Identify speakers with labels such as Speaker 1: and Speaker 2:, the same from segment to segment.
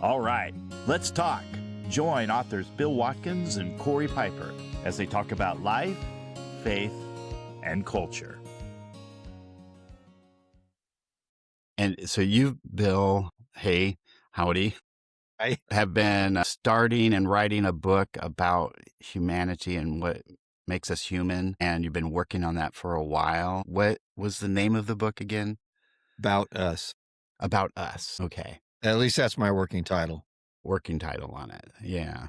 Speaker 1: All right, let's talk. Join authors Bill Watkins and Corey Piper as they talk about life, faith, and culture.
Speaker 2: And so you, Bill, hey, howdy,
Speaker 3: I
Speaker 2: have been starting and writing a book about humanity and what makes us human. And you've been working on that for a while. What was the name of the book again?
Speaker 3: About Us.
Speaker 2: About Us. Okay.
Speaker 3: At least that's my working title.
Speaker 2: Working title on it. Yeah.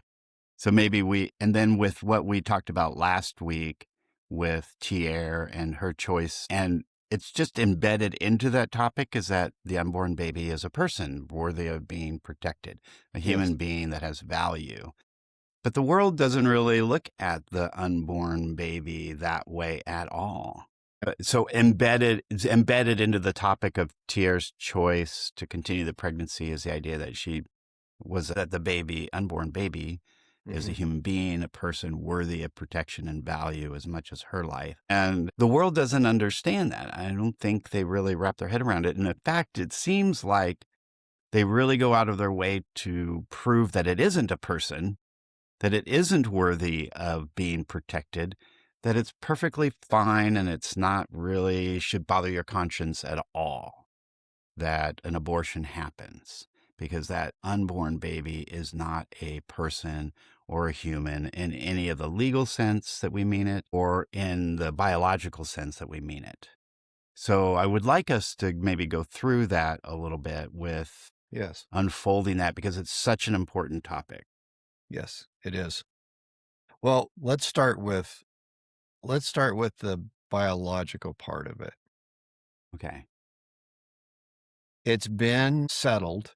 Speaker 2: So maybe and then with what we talked about last week with Tierre and her choice, and it's just embedded into that topic, is that the unborn baby is a person worthy of being protected, a human being that has value. But the world doesn't really look at the unborn baby that way at all. So it's embedded into the topic of Tierre's choice to continue the pregnancy is the idea that the unborn baby is a human being, a person worthy of protection and value as much as her life. And the world doesn't understand that. I don't think they really wrap their head around it. And in fact, it seems like they really go out of their way to prove that it isn't a person, that it isn't worthy of being protected, that it's perfectly fine and it's not really should bother your conscience at all that an abortion happens, because that unborn baby is not a person or a human in any of the legal sense that we mean it or in the biological sense that we mean it. So I would like us to maybe go through that a little bit with unfolding that, because it's such an important topic.
Speaker 3: Yes, it is. Well, let's start with the biological part of it.
Speaker 2: Okay.
Speaker 3: It's been settled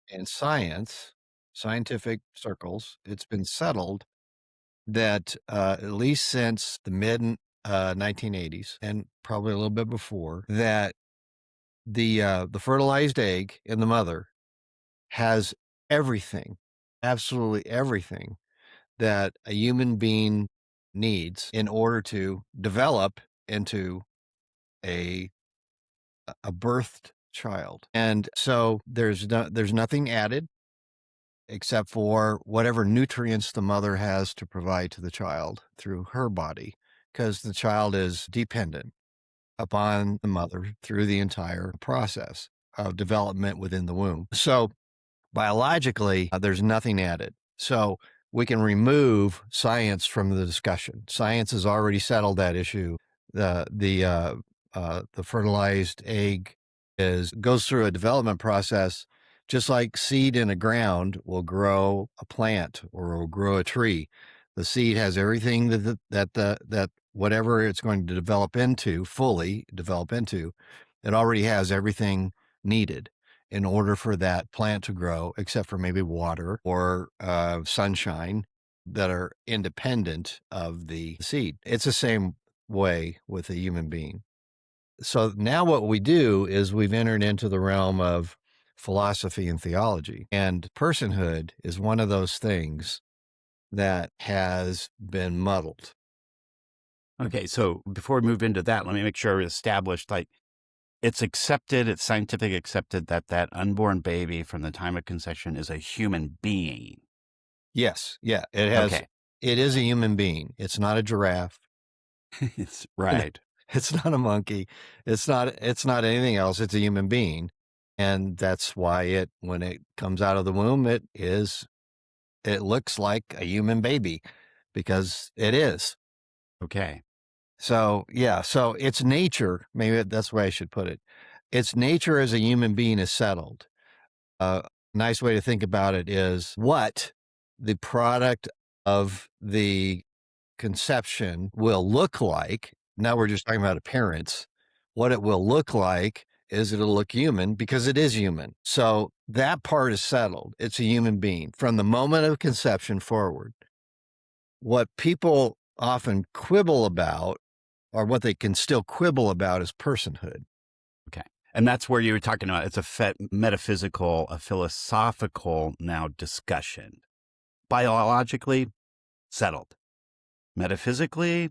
Speaker 3: in scientific circles. It's been settled that at least since the mid 1980s and probably a little bit before, that the fertilized egg in the mother has everything, absolutely everything that a human being needs in order to develop into a birthed child. And so there's nothing added except for whatever nutrients the mother has to provide to the child through her body, because the child is dependent upon the mother through the entire process of development within the womb. So biologically, there's nothing added. So we can remove science from the discussion. Science has already settled that issue. The fertilized egg goes through a development process, just like seed in the ground will grow a plant or will grow a tree. The seed has everything that whatever it's going to fully develop into, it already has everything needed in order for that plant to grow, except for maybe water or sunshine that are independent of the seed. It's the same way with a human being. So now what we do is we've entered into the realm of philosophy and theology, and personhood is one of those things that has been muddled.
Speaker 2: Okay, so before we move into that, let me make sure we established, it's scientific accepted that unborn baby from the time of conception is a human being.
Speaker 3: Yes. Yeah. It is a human being. It's not a giraffe.
Speaker 2: It's right.
Speaker 3: It's not a monkey. It's not anything else. It's a human being. And that's why when it comes out of the womb, it looks like a human baby, because it is.
Speaker 2: Okay.
Speaker 3: So, yeah. So its nature, maybe that's the way I should put it. Its nature as a human being is settled. A nice way to think about it is what the product of the conception will look like. Now we're just talking about appearance. What it will look like is it'll look human, because it is human. So that part is settled. It's a human being from the moment of conception forward. What people often quibble about, or what they can still quibble about, is personhood.
Speaker 2: Okay. And that's where you were talking about, it's a metaphysical, a philosophical now discussion. Biologically, settled. Metaphysically,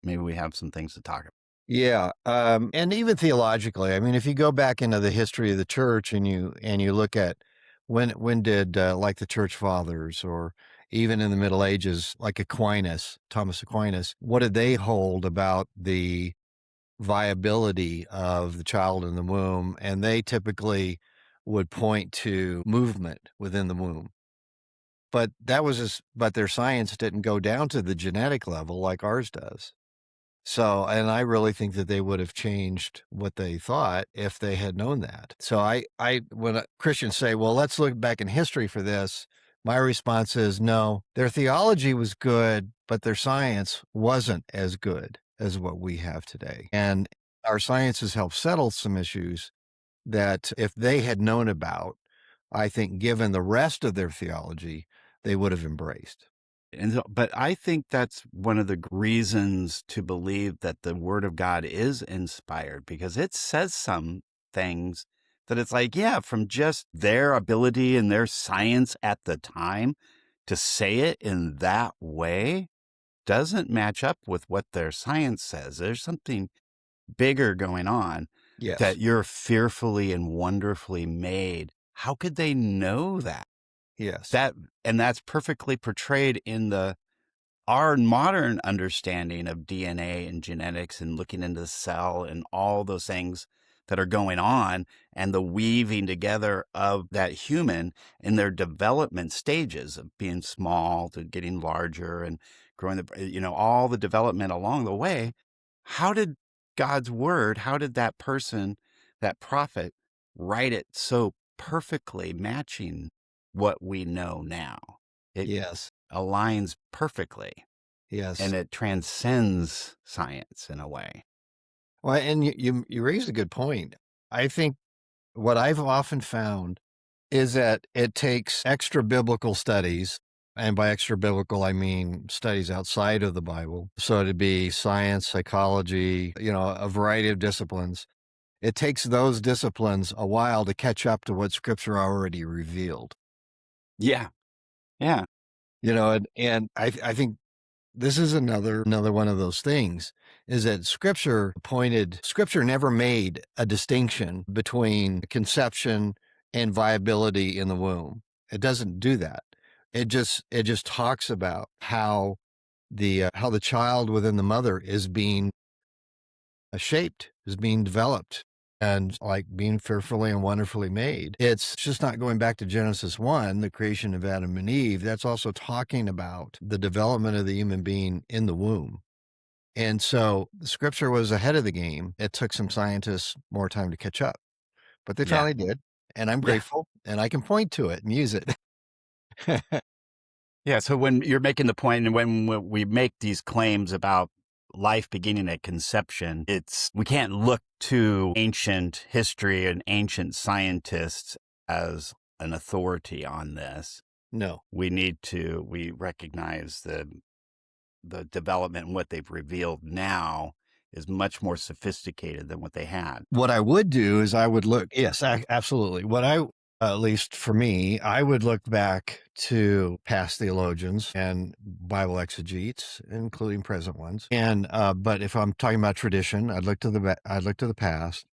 Speaker 2: maybe we have some things to talk about.
Speaker 3: Yeah. And even theologically, I mean, if you go back into the history of the church and you look at When did like the church fathers, or even in the Middle Ages, like Aquinas, Thomas Aquinas, what did they hold about the viability of the child in the womb? And they typically would point to movement within the womb. But but their science didn't go down to the genetic level like ours does. So, and I really think that they would have changed what they thought if they had known that. So when Christians say, well, let's look back in history for this, my response is no, their theology was good, but their science wasn't as good as what we have today. And our science has helped settle some issues that if they had known about, I think given the rest of their theology, they would have embraced.
Speaker 2: But I think that's one of the reasons to believe that the Word of God is inspired, because it says some things that it's like, yeah, from just their ability and their science at the time to say it in that way doesn't match up with what their science says. There's something bigger going on,
Speaker 3: Yes.
Speaker 2: that you're fearfully and wonderfully made. How could they know that?
Speaker 3: Yes.
Speaker 2: And that's perfectly portrayed in our modern understanding of DNA and genetics and looking into the cell and all those things that are going on, and the weaving together of that human in their development stages of being small to getting larger and growing all the development along the way. How did God's word, how did that person, that prophet, write it so perfectly matching what we know now? It
Speaker 3: Yes.
Speaker 2: aligns perfectly,
Speaker 3: Yes.
Speaker 2: and it transcends science in a way.
Speaker 3: Well, and you raised a good point. I think what I've often found is that it takes extra biblical studies, and by extra biblical I mean studies outside of the Bible. So it'd be science, psychology, a variety of disciplines. It takes those disciplines a while to catch up to what Scripture already revealed.
Speaker 2: Yeah. Yeah.
Speaker 3: And I think this is another one of those things, is that Scripture never made a distinction between conception and viability in the womb. It doesn't do that. It just talks about how the child within the mother is being shaped, is being developed, and like being fearfully and wonderfully made. It's just not going back to Genesis 1, the creation of Adam and Eve. That's also talking about the development of the human being in the womb. And so the Scripture was ahead of the game. It took some scientists more time to catch up, but they
Speaker 2: Yeah.
Speaker 3: finally did. And I'm
Speaker 2: Yeah.
Speaker 3: grateful, and I can point to it and use it.
Speaker 2: Yeah. So when you're making the point, and when we make these claims about life beginning at conception, we can't look to ancient history and ancient scientists as an authority on this.
Speaker 3: No.
Speaker 2: We recognize the development and what they've revealed now is much more sophisticated than what they had.
Speaker 3: What I would do is I would look, yes, absolutely. At least for me, I would look back to past theologians and Bible exegetes, including present ones. And but if I'm talking about tradition, I'd look to the past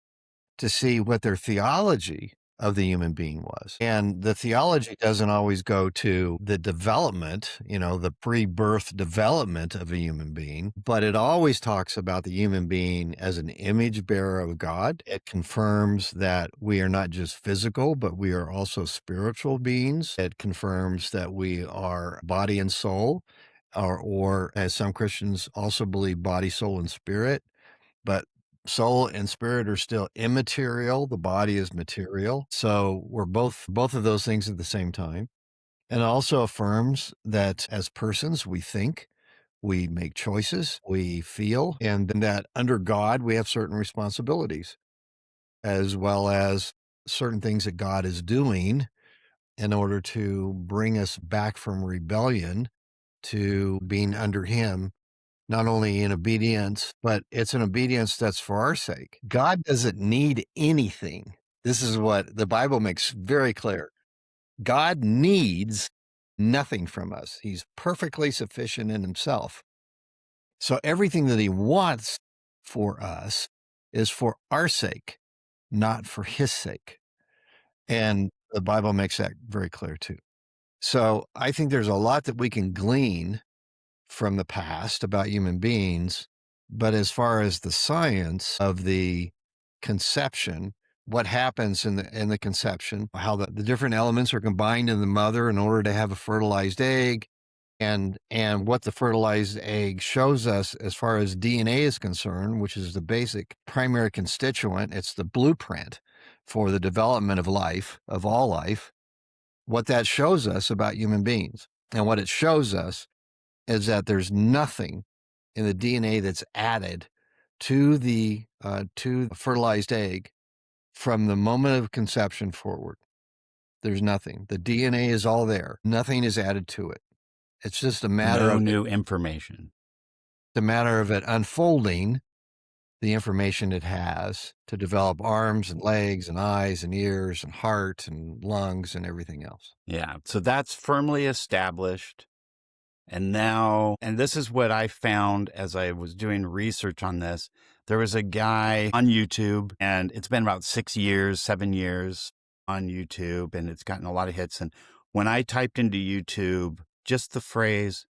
Speaker 3: to see what their theology of the human being was. And the theology doesn't always go to the development, the pre-birth development of a human being, but it always talks about the human being as an image bearer of God. It confirms that we are not just physical, but we are also spiritual beings. It confirms that we are body and soul, or as some Christians also believe, body, soul, and spirit. But soul and spirit are still immaterial. The body is material. So we're both of those things at the same time. And also affirms that as persons, we think, we make choices, we feel, and that under God, we have certain responsibilities, as well as certain things that God is doing in order to bring us back from rebellion to being under Him, not only in obedience, but it's an obedience that's for our sake. God doesn't need anything. This is what the Bible makes very clear. God needs nothing from us. He's perfectly sufficient in Himself. So everything that He wants for us is for our sake, not for His sake. And The Bible makes that very clear too. So I think there's a lot that we can glean from the past about human beings. But as far as the science of the conception, what happens in the conception, how the different elements are combined in the mother in order to have a fertilized egg, and what the fertilized egg shows us as far as DNA is concerned, which is the basic primary constituent, it's the blueprint for the development of life, of all life, what that shows us about human beings. And what it shows us is that there's nothing in the DNA that's added to the fertilized egg from the moment of conception forward. There's nothing. The DNA is all there. Nothing is added to it. It's just a matter
Speaker 2: No
Speaker 3: of
Speaker 2: new information.
Speaker 3: the matter of it unfolding the information it has to develop arms and legs and eyes and ears and heart and lungs and everything else.
Speaker 2: Yeah. So that's firmly established. And now, and this is what I found as I was doing research on this. There was a guy on YouTube, and it's been about 6 years, 7 years on YouTube, and it's gotten a lot of hits. And when I typed into YouTube just the phrase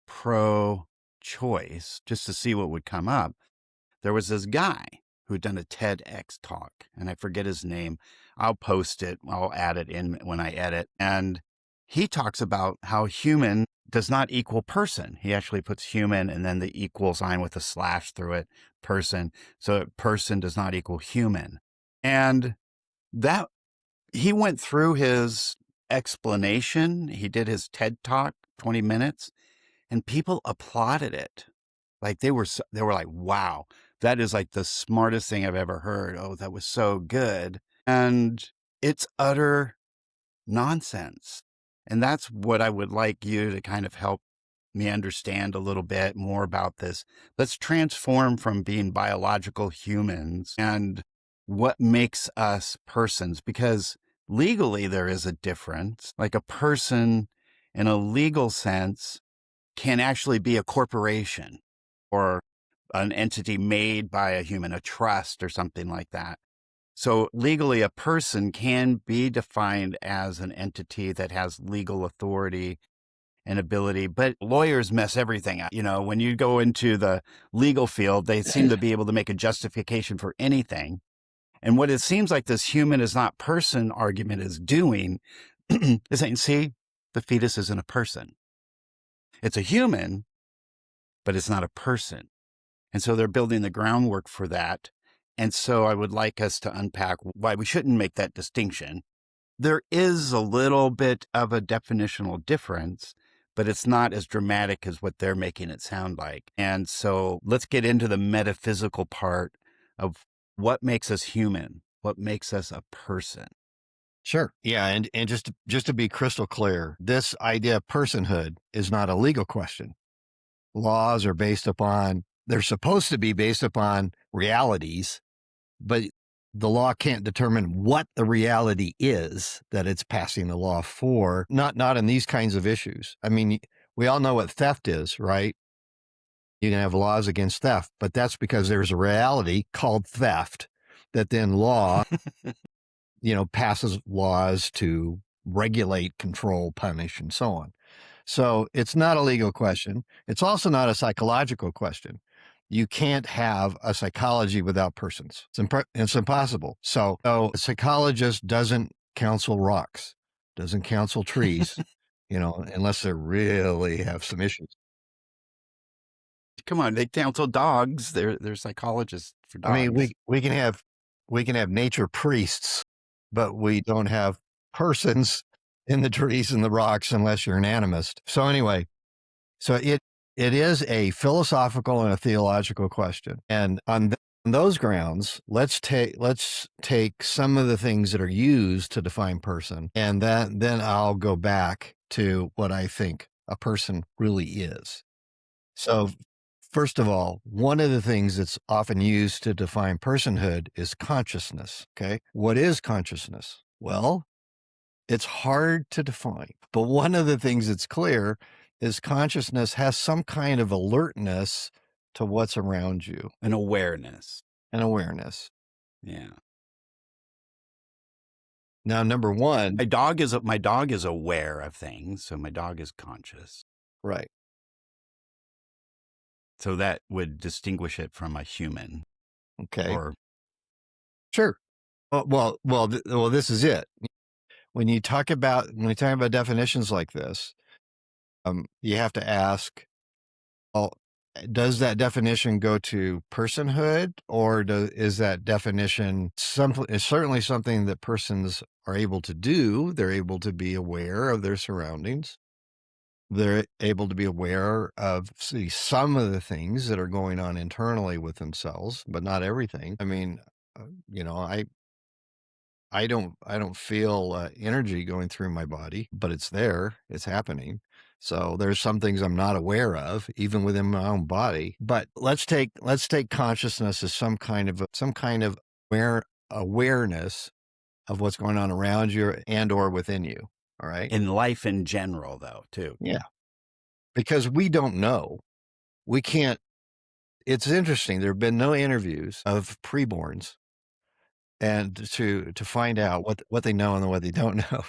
Speaker 2: pro-choice, just to see what would come up, there was this guy who'd done a TEDx talk, and I forget his name. I'll post it. I'll add it in when I edit. And he talks about how human does not equal person. He actually puts human and then the equal sign with a slash through it, person. So person does not equal human. And that he went through his explanation. He did his TED talk, 20 minutes, and people applauded it. Like they were like, wow, that is like the smartest thing I've ever heard. Oh, that was so good. And it's utter nonsense. And that's what I would like you to kind of help me understand a little bit more about this. Let's transform from being biological humans and what makes us persons, because legally there is a difference. Like a person in a legal sense can actually be a corporation or an entity made by a human, a trust or something like that. So legally, a person can be defined as an entity that has legal authority and ability, but lawyers mess everything up. You know, when you go into the legal field, they seem to be able to make a justification for anything. And what it seems like this human is not person argument is doing is saying, see, the fetus isn't a person. It's a human, but it's not a person. And so they're building the groundwork for that. And so I would like us to unpack why we shouldn't make that distinction. There is a little bit of a definitional difference, but it's not as dramatic as what they're making it sound like. And so let's get into the metaphysical part of what makes us human, what makes us a person.
Speaker 3: Sure. Yeah. And just to be crystal clear, this idea of personhood is not a legal question. Laws are they're supposed to be based upon realities, but the law can't determine what the reality is that it's passing the law for, not in these kinds of issues. I mean, we all know what theft is, right? You can have laws against theft, but that's because there's a reality called theft that then law, passes laws to regulate, control, punish, and so on. So it's not a legal question. It's also not a psychological question. You can't have a psychology without persons. It's impossible. So a psychologist doesn't counsel rocks, doesn't counsel trees, unless they really have some issues.
Speaker 2: Come on, they counsel dogs. They're psychologists for dogs.
Speaker 3: I mean, we can have nature priests, but we don't have persons in the trees and the rocks unless you're an animist. So anyway, it is a philosophical and a theological question. And on those grounds, let's take some of the things that are used to define person, and then I'll go back to what I think a person really is. So first of all, one of the things that's often used to define personhood is consciousness. Okay. What is consciousness? Well, it's hard to define, but one of the things that's clear is consciousness has some kind of alertness to what's around you.
Speaker 2: An awareness.
Speaker 3: An awareness.
Speaker 2: Yeah.
Speaker 3: Now, number one,
Speaker 2: my dog is aware of things, so my dog is conscious.
Speaker 3: right?
Speaker 2: So that would distinguish it from a human.
Speaker 3: Okay,
Speaker 2: Or
Speaker 3: sure. Well, this is it. When you talk about definitions like this, you have to ask, well, does that definition go to personhood, or is that definition is certainly something that persons are able to do? They're able to be aware of their surroundings. They're able to be aware of some of the things that are going on internally with themselves, but not everything. I mean, I don't feel energy going through my body, but it's there. It's happening. So there's some things I'm not aware of, even within my own body. But let's take consciousness as some kind of awareness of what's going on around you and or within you. All right.
Speaker 2: in life in general, though, too.
Speaker 3: Yeah. Because we don't know. We can't. It's interesting. There have been no interviews of preborns and to find out what they know and what they don't know.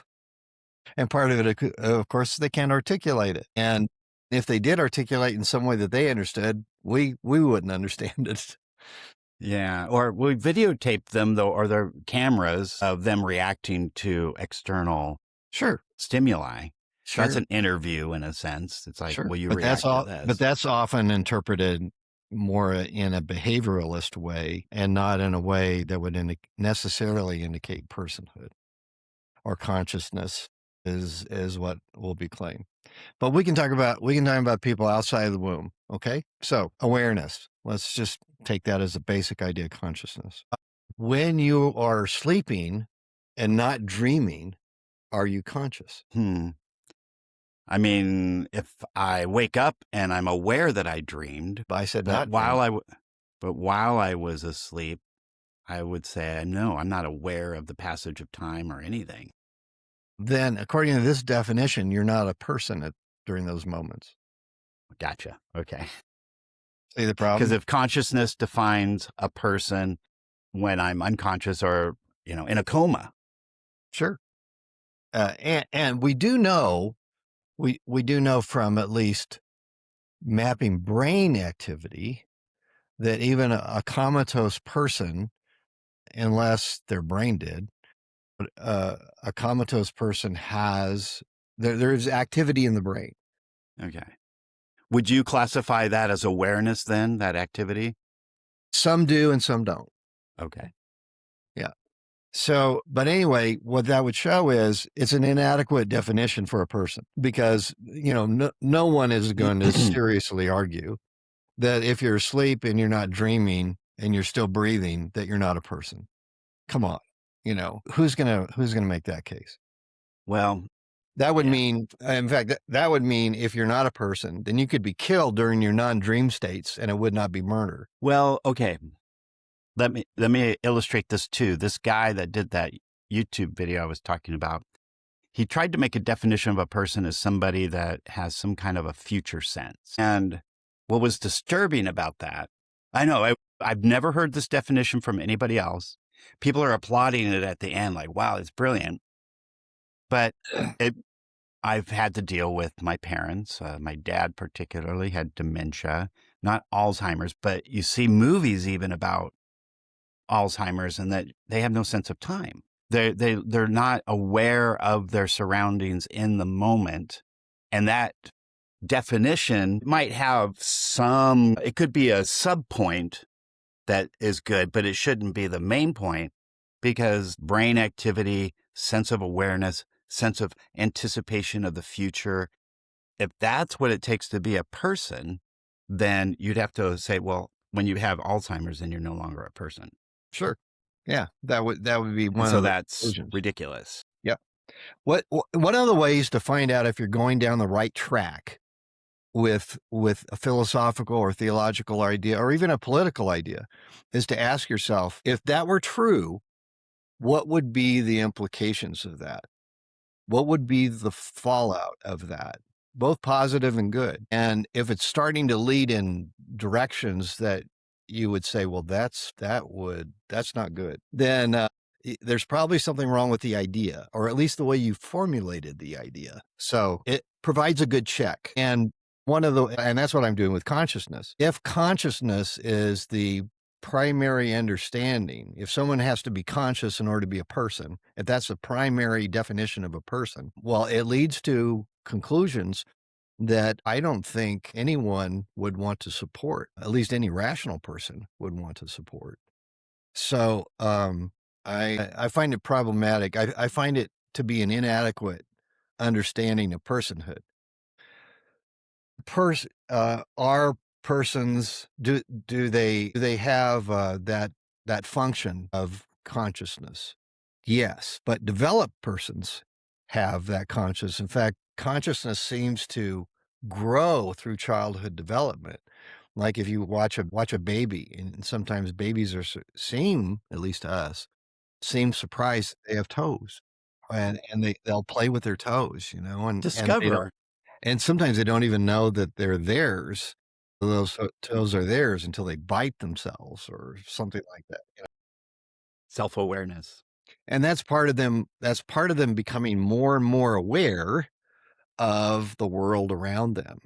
Speaker 3: And part of it, of course, they can't articulate it. And if they did articulate in some way that they understood, we wouldn't understand it.
Speaker 2: Yeah. Or we videotape them, though, or their cameras of them reacting to external
Speaker 3: Sure.
Speaker 2: stimuli.
Speaker 3: Sure.
Speaker 2: That's an interview in a sense. It's like,
Speaker 3: Sure.
Speaker 2: well, you
Speaker 3: But
Speaker 2: react to this.
Speaker 3: But that's often interpreted more in a behavioralist way and not in a way that would necessarily indicate personhood or consciousness is what will be claimed. But we can talk about people outside of the womb. Okay. So awareness, let's just take that as a basic idea of consciousness. When you are sleeping and not dreaming, are you conscious?
Speaker 2: I mean, if I wake up and I'm aware that I dreamed,
Speaker 3: I said
Speaker 2: but
Speaker 3: not.
Speaker 2: while I was asleep, I would say, no, I'm not aware of the passage of time or anything.
Speaker 3: Then, according to this definition, you're not a person during those moments.
Speaker 2: Gotcha. Okay.
Speaker 3: See the problem?
Speaker 2: Because if consciousness defines a person when I'm unconscious or, in a coma.
Speaker 3: Sure. And we do know, we do know from at least mapping brain activity that even a comatose person, unless they're brain dead, a comatose person there's activity in the brain.
Speaker 2: Okay. Would you classify that as awareness then, that activity?
Speaker 3: Some do and some don't.
Speaker 2: Okay.
Speaker 3: Yeah. So, but anyway, what that would show is it's an inadequate definition for a person because, no one is going to seriously argue that if you're asleep and you're not dreaming and you're still breathing, that you're not a person. Come on. Who's going to make that case?
Speaker 2: Well,
Speaker 3: that would mean, in fact, that would mean if you're not a person, then you could be killed during your non-dream states and it would not be murder.
Speaker 2: Well, okay. Let me illustrate this too. This guy that did that YouTube video I was talking about, he tried to make a definition of a person as somebody that has some kind of a future sense. And what was disturbing about that, I know I've never heard this definition from anybody else. People are applauding it at the end, like, wow, it's brilliant. But I've had to deal with my parents. My dad particularly had dementia, not Alzheimer's, but you see movies even about Alzheimer's and that they have no sense of time. They're not aware of their surroundings in the moment. And that definition might have it could be a sub point that is good, but it shouldn't be the main point because brain activity, sense of awareness, sense of anticipation of the future, if that's what it takes to be a person, then you'd have to say, well, when you have Alzheimer's, then you're no longer a person.
Speaker 3: Sure. Yeah, that would be one
Speaker 2: so
Speaker 3: of the
Speaker 2: that's
Speaker 3: conclusions.
Speaker 2: ridiculous.
Speaker 3: Yep. What are the ways to find out if you're going down the right track with a philosophical or theological idea or even a political idea is to ask yourself, if that were true, what would be the implications of that? What would be the fallout of that, both positive and good? And if it's starting to lead in directions that you would say, well, that's not good, then there's probably something wrong with the idea, or at least the way you formulated the idea. So it provides a good check. And that's what I'm doing with consciousness. If consciousness is the primary understanding, if someone has to be conscious in order to be a person, if that's the primary definition of a person, well, it leads to conclusions that I don't think anyone would want to support, at least any rational person would want to support. So I find it problematic. I find it to be an inadequate understanding of personhood. Are persons, do they have that function of consciousness? Yes, but developed persons have that consciousness. In fact, consciousness seems to grow through childhood development. Like if you watch a baby, and sometimes babies seem, at least to us, seem surprised they have toes, and they'll play with their toes, and they don't,
Speaker 2: Discover.
Speaker 3: and sometimes they don't even know that they're theirs. Those toes are theirs until they bite themselves or something like that.
Speaker 2: Self-awareness.
Speaker 3: And that's part of them. That's part of them becoming more and more aware of the world around them,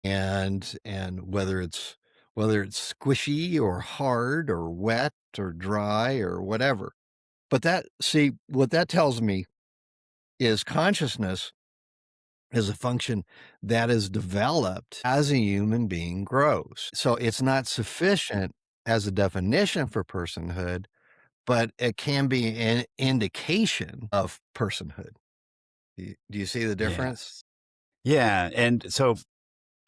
Speaker 3: and whether it's squishy or hard or wet or dry or whatever. But what that tells me is consciousness is a function that is developed as a human being grows. So it's not sufficient as a definition for personhood, but it can be an indication of personhood. Do you see the difference?
Speaker 2: Yes. Yeah. And so,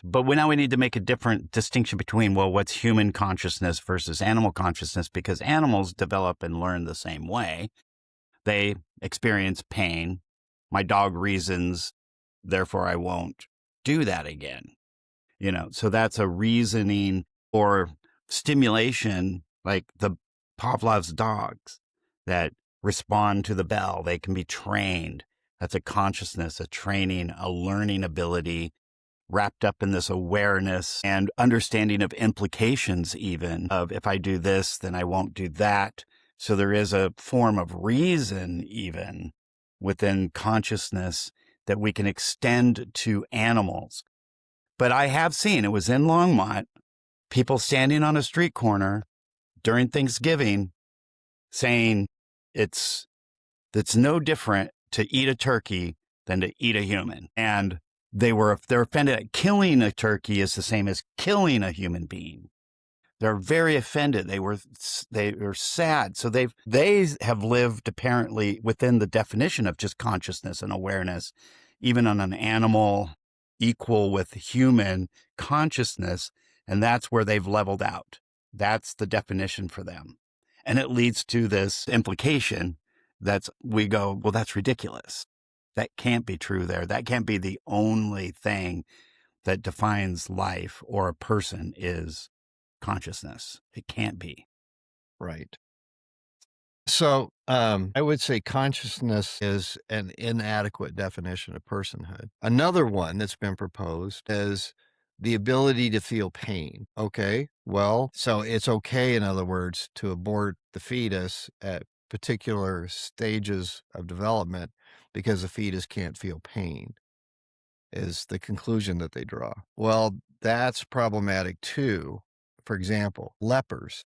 Speaker 2: but now we need to make a different distinction between, well, what's human consciousness versus animal consciousness, because animals develop and learn the same way. They experience pain. My dog reasons, therefore I won't do that again. So that's a reasoning or stimulation, like the Pavlov's dogs that respond to the bell. They can be trained. That's a consciousness, a training, a learning ability wrapped up in this awareness and understanding of implications, even of if I do this, then I won't do that. So there is a form of reason even within consciousness that we can extend to animals. But I have seen, it was in Longmont, people standing on a street corner during Thanksgiving saying it's no different to eat a turkey than to eat a human. And they're offended at killing a turkey is the same as killing a human being. They're very offended. They were sad. So they have lived apparently within the definition of just consciousness and awareness, even on an animal equal with human consciousness. And that's where they've leveled out. That's the definition for them. And it leads to this implication we go, well, that's ridiculous. That can't be true there. That can't be the only thing that defines life or a person is consciousness. It can't be.
Speaker 3: Right. So I would say consciousness is an inadequate definition of personhood. Another one that's been proposed is the ability to feel pain. Okay, well, so it's okay, in other words, to abort the fetus at particular stages of development because the fetus can't feel pain, is the conclusion that they draw. Well, that's problematic too. For example, lepers.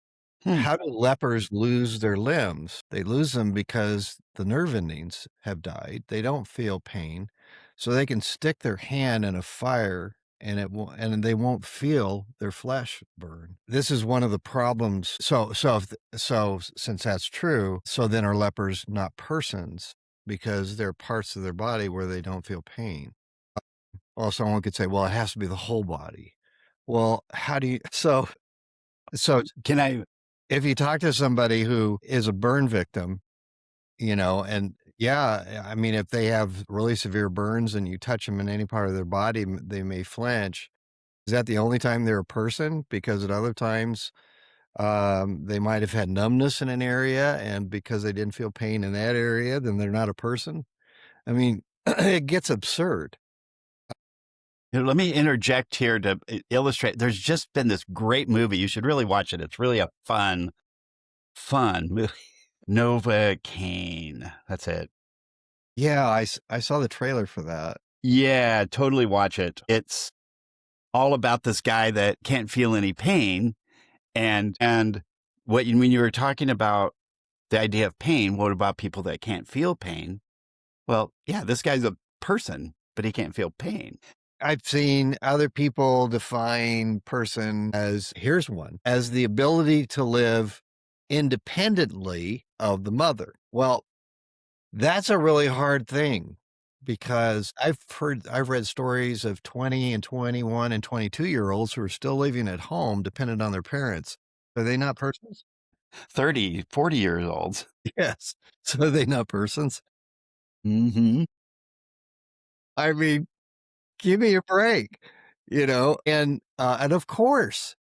Speaker 3: How do lepers lose their limbs? They lose them because the nerve endings have died. They don't feel pain, so they can stick their hand in a fire and they won't feel their flesh burn. This is one of the problems. So since that's true, so then are lepers not persons because there are parts of their body where they don't feel pain? Well, someone could say, well, it has to be the whole body. Well, how do you, so
Speaker 2: Can I,
Speaker 3: if you talk to somebody who is a burn victim, and yeah, I mean, if they have really severe burns and you touch them in any part of their body, they may flinch. Is that the only time they're a person? Because at other times, they might have had numbness in an area, and because they didn't feel pain in that area, then they're not a person. I mean, it gets absurd.
Speaker 2: let me interject here to illustrate. There's just been this great movie. You should really watch it. It's really a fun movie. Novocaine. That's it.
Speaker 3: Yeah, I saw the trailer for that.
Speaker 2: Yeah, totally watch it. It's all about this guy that can't feel any pain. And when you were talking about the idea of pain, what about people that can't feel pain? Well, yeah, this guy's a person, but he can't feel pain.
Speaker 3: I've seen other people define person as, here's one, as the ability to live independently of the mother. Well, that's a really hard thing because I've read stories of 20 and 21 and 22-year-olds who are still living at home dependent on their parents. Are they not persons?
Speaker 2: 30, 40 years old.
Speaker 3: Yes. So are they not persons?
Speaker 2: Mm-hmm.
Speaker 3: I mean, give me a break, and of course,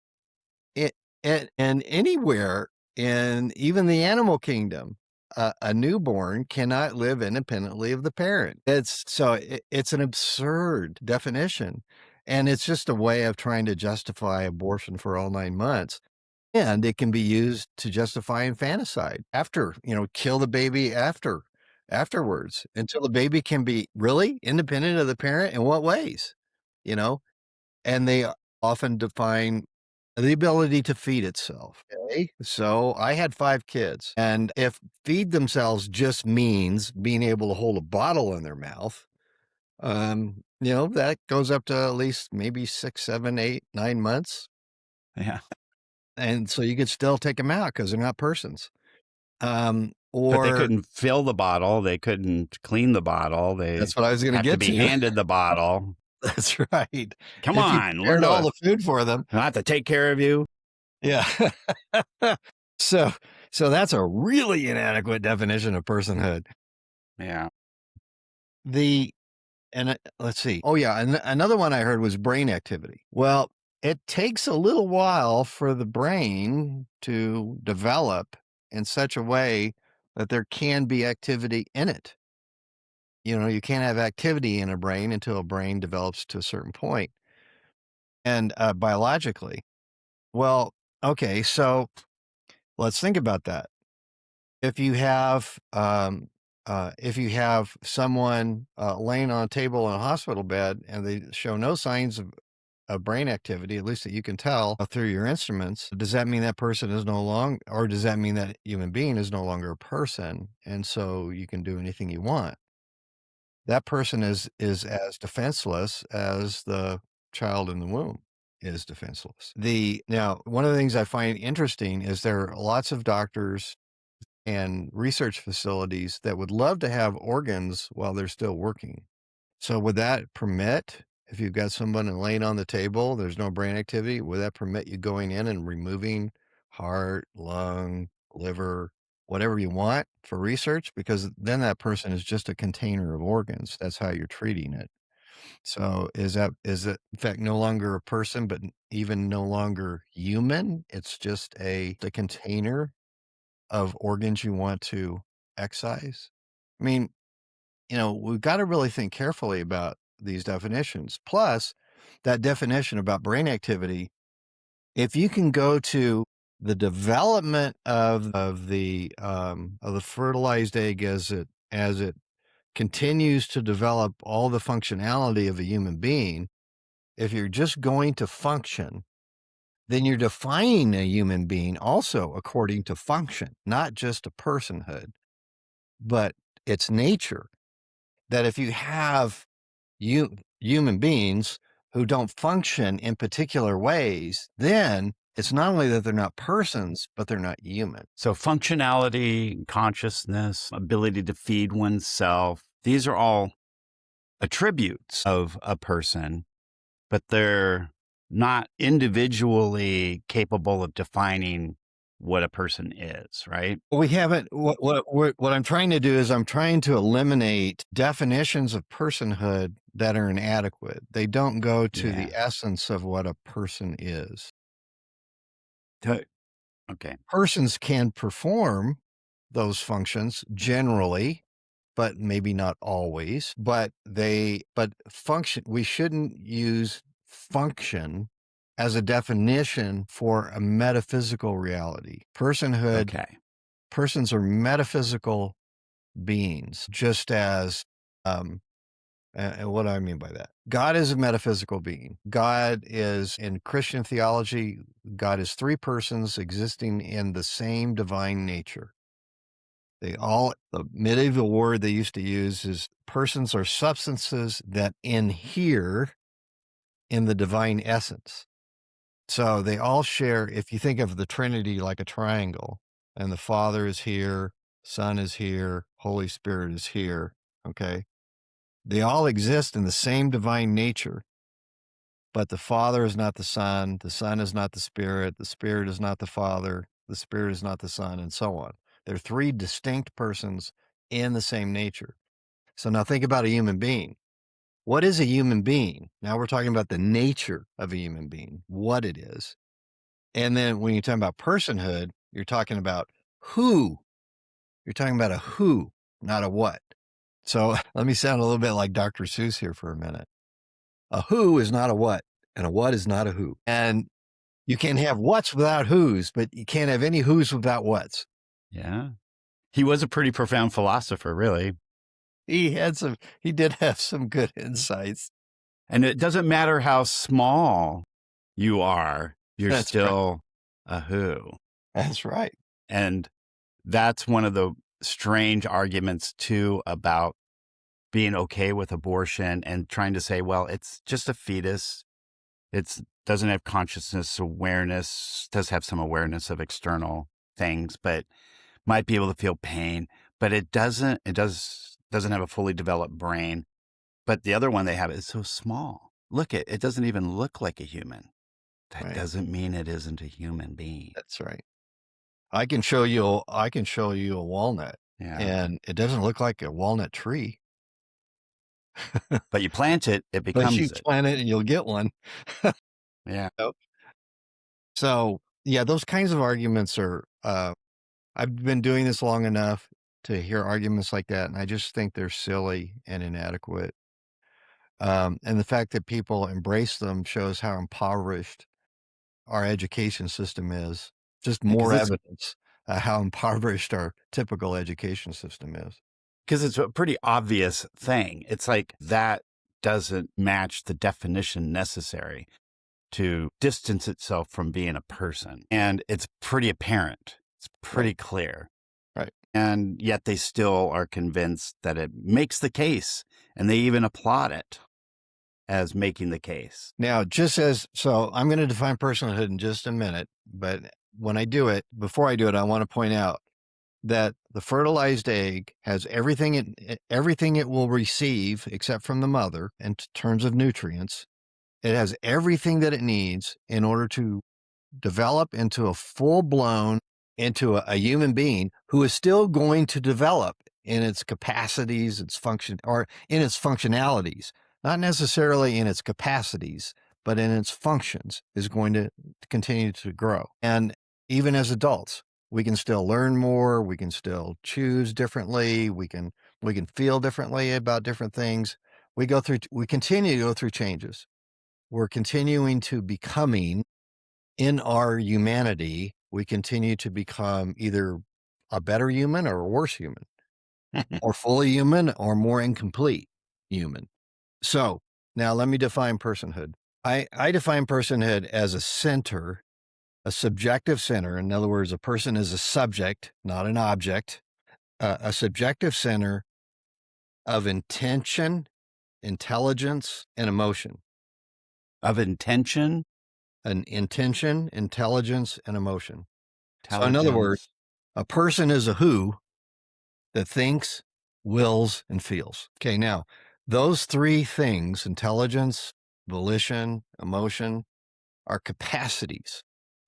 Speaker 3: it and anywhere in even the animal kingdom, a newborn cannot live independently of the parent. It's an absurd definition, and it's just a way of trying to justify abortion for all 9 months. And it can be used to justify infanticide after, kill the baby afterwards until the baby can be really independent of the parent. In what ways? You know, and they often define the ability to feed itself. Okay. So I had 5 kids, and if feed themselves just means being able to hold a bottle in their mouth, that goes up to at least maybe 6, 7, 8, 9 months.
Speaker 2: Yeah.
Speaker 3: And so you could still take them out because they're not persons.
Speaker 2: But they
Speaker 3: Or
Speaker 2: couldn't fill the bottle. They couldn't clean the bottle. They
Speaker 3: that's what I was going to
Speaker 2: have to
Speaker 3: get
Speaker 2: be
Speaker 3: to.
Speaker 2: handed the bottle.
Speaker 3: That's right.
Speaker 2: Come
Speaker 3: If you
Speaker 2: on, learn
Speaker 3: prepared all
Speaker 2: to.
Speaker 3: the food for them.
Speaker 2: I have to take care of you.
Speaker 3: Yeah. So that's a really inadequate definition of personhood.
Speaker 2: Yeah.
Speaker 3: Let's see. Oh yeah, and another one I heard was brain activity. Well, it takes a little while for the brain to develop in such a way that there can be activity in it. You can't have activity in a brain until a brain develops to a certain point. And biologically, well, okay, so let's think about that. If you have someone laying on a table in a hospital bed and they show no signs of brain activity, at least that you can tell through your instruments, does that mean that person is no longer, or does that mean that human being is no longer a person, and so you can do anything you want? That person is as defenseless as the child in the womb is defenseless. Now, one of the things I find interesting is there are lots of doctors and research facilities that would love to have organs while they're still working. So would that permit, if you've got someone laying on the table, there's no brain activity, would that permit you going in and removing heart, lung, liver, whatever you want for research? Because then that person is just a container of organs. That's how you're treating it. So is it in fact no longer a person, but even no longer human? It's just the container of organs you want to excise? I mean, we've got to really think carefully about these definitions. Plus, that definition about brain activity, if you can go to the development of the fertilized egg as it continues to develop all the functionality of a human being, if you're just going to function, then you're defining a human being also according to function, not just a personhood, but its nature. That if you have human beings who don't function in particular ways, then it's not only that they're not persons, but they're not human.
Speaker 2: So functionality, consciousness, ability to feed oneself, these are all attributes of a person, but they're not individually capable of defining what a person is, right?
Speaker 3: We haven't. What I'm trying to do is I'm trying to eliminate definitions of personhood that are inadequate. They don't go to the essence of what a person is.
Speaker 2: Okay.
Speaker 3: Persons can perform those functions generally, but maybe not always. But function. We shouldn't use function as a definition for a metaphysical reality. Personhood Persons are metaphysical beings, just as, and what do I mean by that? God is a metaphysical being. God is, in Christian theology, God is three persons existing in the same divine nature. The medieval word they used to use is persons are substances that inhere in the divine essence. So they all share, if you think of the Trinity like a triangle, and the Father is here, Son is here, Holy Spirit is here, okay? They all exist in the same divine nature, but the Father is not the Son is not the Spirit is not the Father, the Spirit is not the Son, and so on. They're three distinct persons in the same nature. So now think about a human being. What is a human being? Now we're talking about the nature of a human being, what it is. And then when you're talking about personhood, you're talking about who. You're talking about a who, not a what. So let me sound a little bit like Dr. Seuss here for a minute. A who is not a what, and a what is not a who. And you can have whats without who's, but you can't have any who's without whats.
Speaker 2: Yeah. He was a pretty profound philosopher, really.
Speaker 3: He did have some good insights.
Speaker 2: And it doesn't matter how small you are, you're
Speaker 3: That's
Speaker 2: still a who.
Speaker 3: That's right.
Speaker 2: And that's one of the strange arguments, too, about being okay with abortion and trying to say, well, it's just a fetus. It doesn't have consciousness, awareness, does have some awareness of external things, but might be able to feel pain. But it doesn't have a fully developed brain. But the other one they have is so small. Look, it doesn't even look like a human. That
Speaker 3: Right.
Speaker 2: doesn't mean it isn't a human being.
Speaker 3: That's right. I can show you a walnut,
Speaker 2: Yeah.
Speaker 3: and it doesn't look like a walnut tree.
Speaker 2: But you plant it, it
Speaker 3: But
Speaker 2: becomes
Speaker 3: you
Speaker 2: it.
Speaker 3: plant it and you'll get one.
Speaker 2: Yeah.
Speaker 3: So yeah, those kinds of arguments are, I've been doing this long enough to hear arguments like that, and I just think they're silly and inadequate. And the fact that people embrace them shows how impoverished our education system is. Just
Speaker 2: 'cause
Speaker 3: more
Speaker 2: it's-
Speaker 3: evidence how impoverished our typical education system is.
Speaker 2: Because it's a pretty obvious thing. It's like that doesn't match the definition necessary to distance itself from being a person. And it's pretty apparent. It's pretty clear.
Speaker 3: Right.
Speaker 2: And yet they still are convinced that it makes the case. And they even applaud it as making the case.
Speaker 3: Now, so I'm going to define personhood in just a minute, but before I do it, I want to point out that the fertilized egg has everything it will receive except from the mother in terms of nutrients. It has everything that it needs in order to develop into a human being who is still going to develop in its capacities, its function, or in its functionalities, not necessarily in its capacities, but in its functions, is going to continue to grow. And even as adults, we can still learn more. We can still choose differently. We can feel differently about different things. We continue to go through changes. We're continuing to becoming, in our humanity, we continue to become either a better human or a worse human, or fully human or more incomplete human. So now let me define personhood. I define personhood as a center, a subjective center. In other words, a person is a subject, not an object, a subjective center of intention, intelligence, and emotion.
Speaker 2: Of intention,
Speaker 3: Intelligence, and emotion. So in
Speaker 2: intelligence.
Speaker 3: other words, a person is a who that thinks, wills, and feels. Okay, now those three things, intelligence, volition, emotion, are capacities.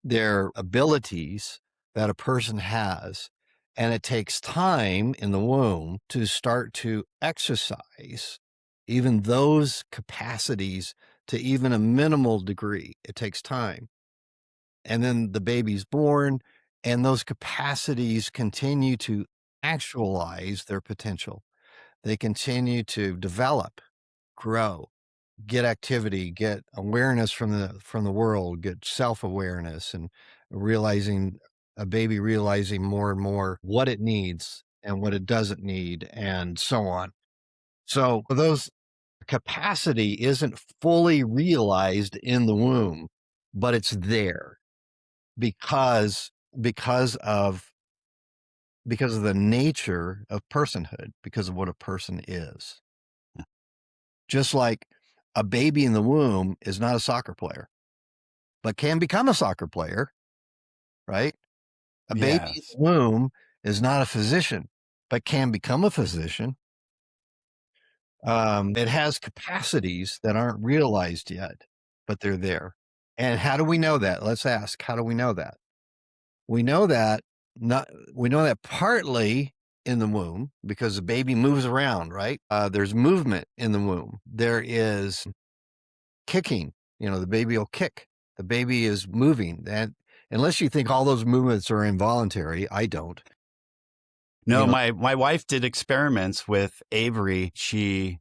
Speaker 3: They're abilities that a person has. And it takes time in the womb to start to exercise even those capacities to even a minimal degree. It takes time. And then the baby's born, and those capacities continue to actualize their potential. They continue to develop, grow, get activity, get awareness from the world, get self-awareness, and realizing a baby realizing more and more what it needs and what it doesn't need and so on. So those capacity isn't fully realized in the womb, but it's there because of the nature of personhood, because of what a person is. Just like a baby in the womb is not a soccer player, but can become a soccer player, right? A baby in
Speaker 2: Yes.
Speaker 3: the womb is not a physician, but can become a physician. It has capacities that aren't realized yet, but they're there. And how do we know that? Let's ask, how do we know that? We know that partly in the womb because the baby moves around, right? There's movement in the womb. There is kicking, the baby will kick. The baby is moving. And unless you think all those movements are involuntary, I don't.
Speaker 2: No, my wife did experiments with Avery. She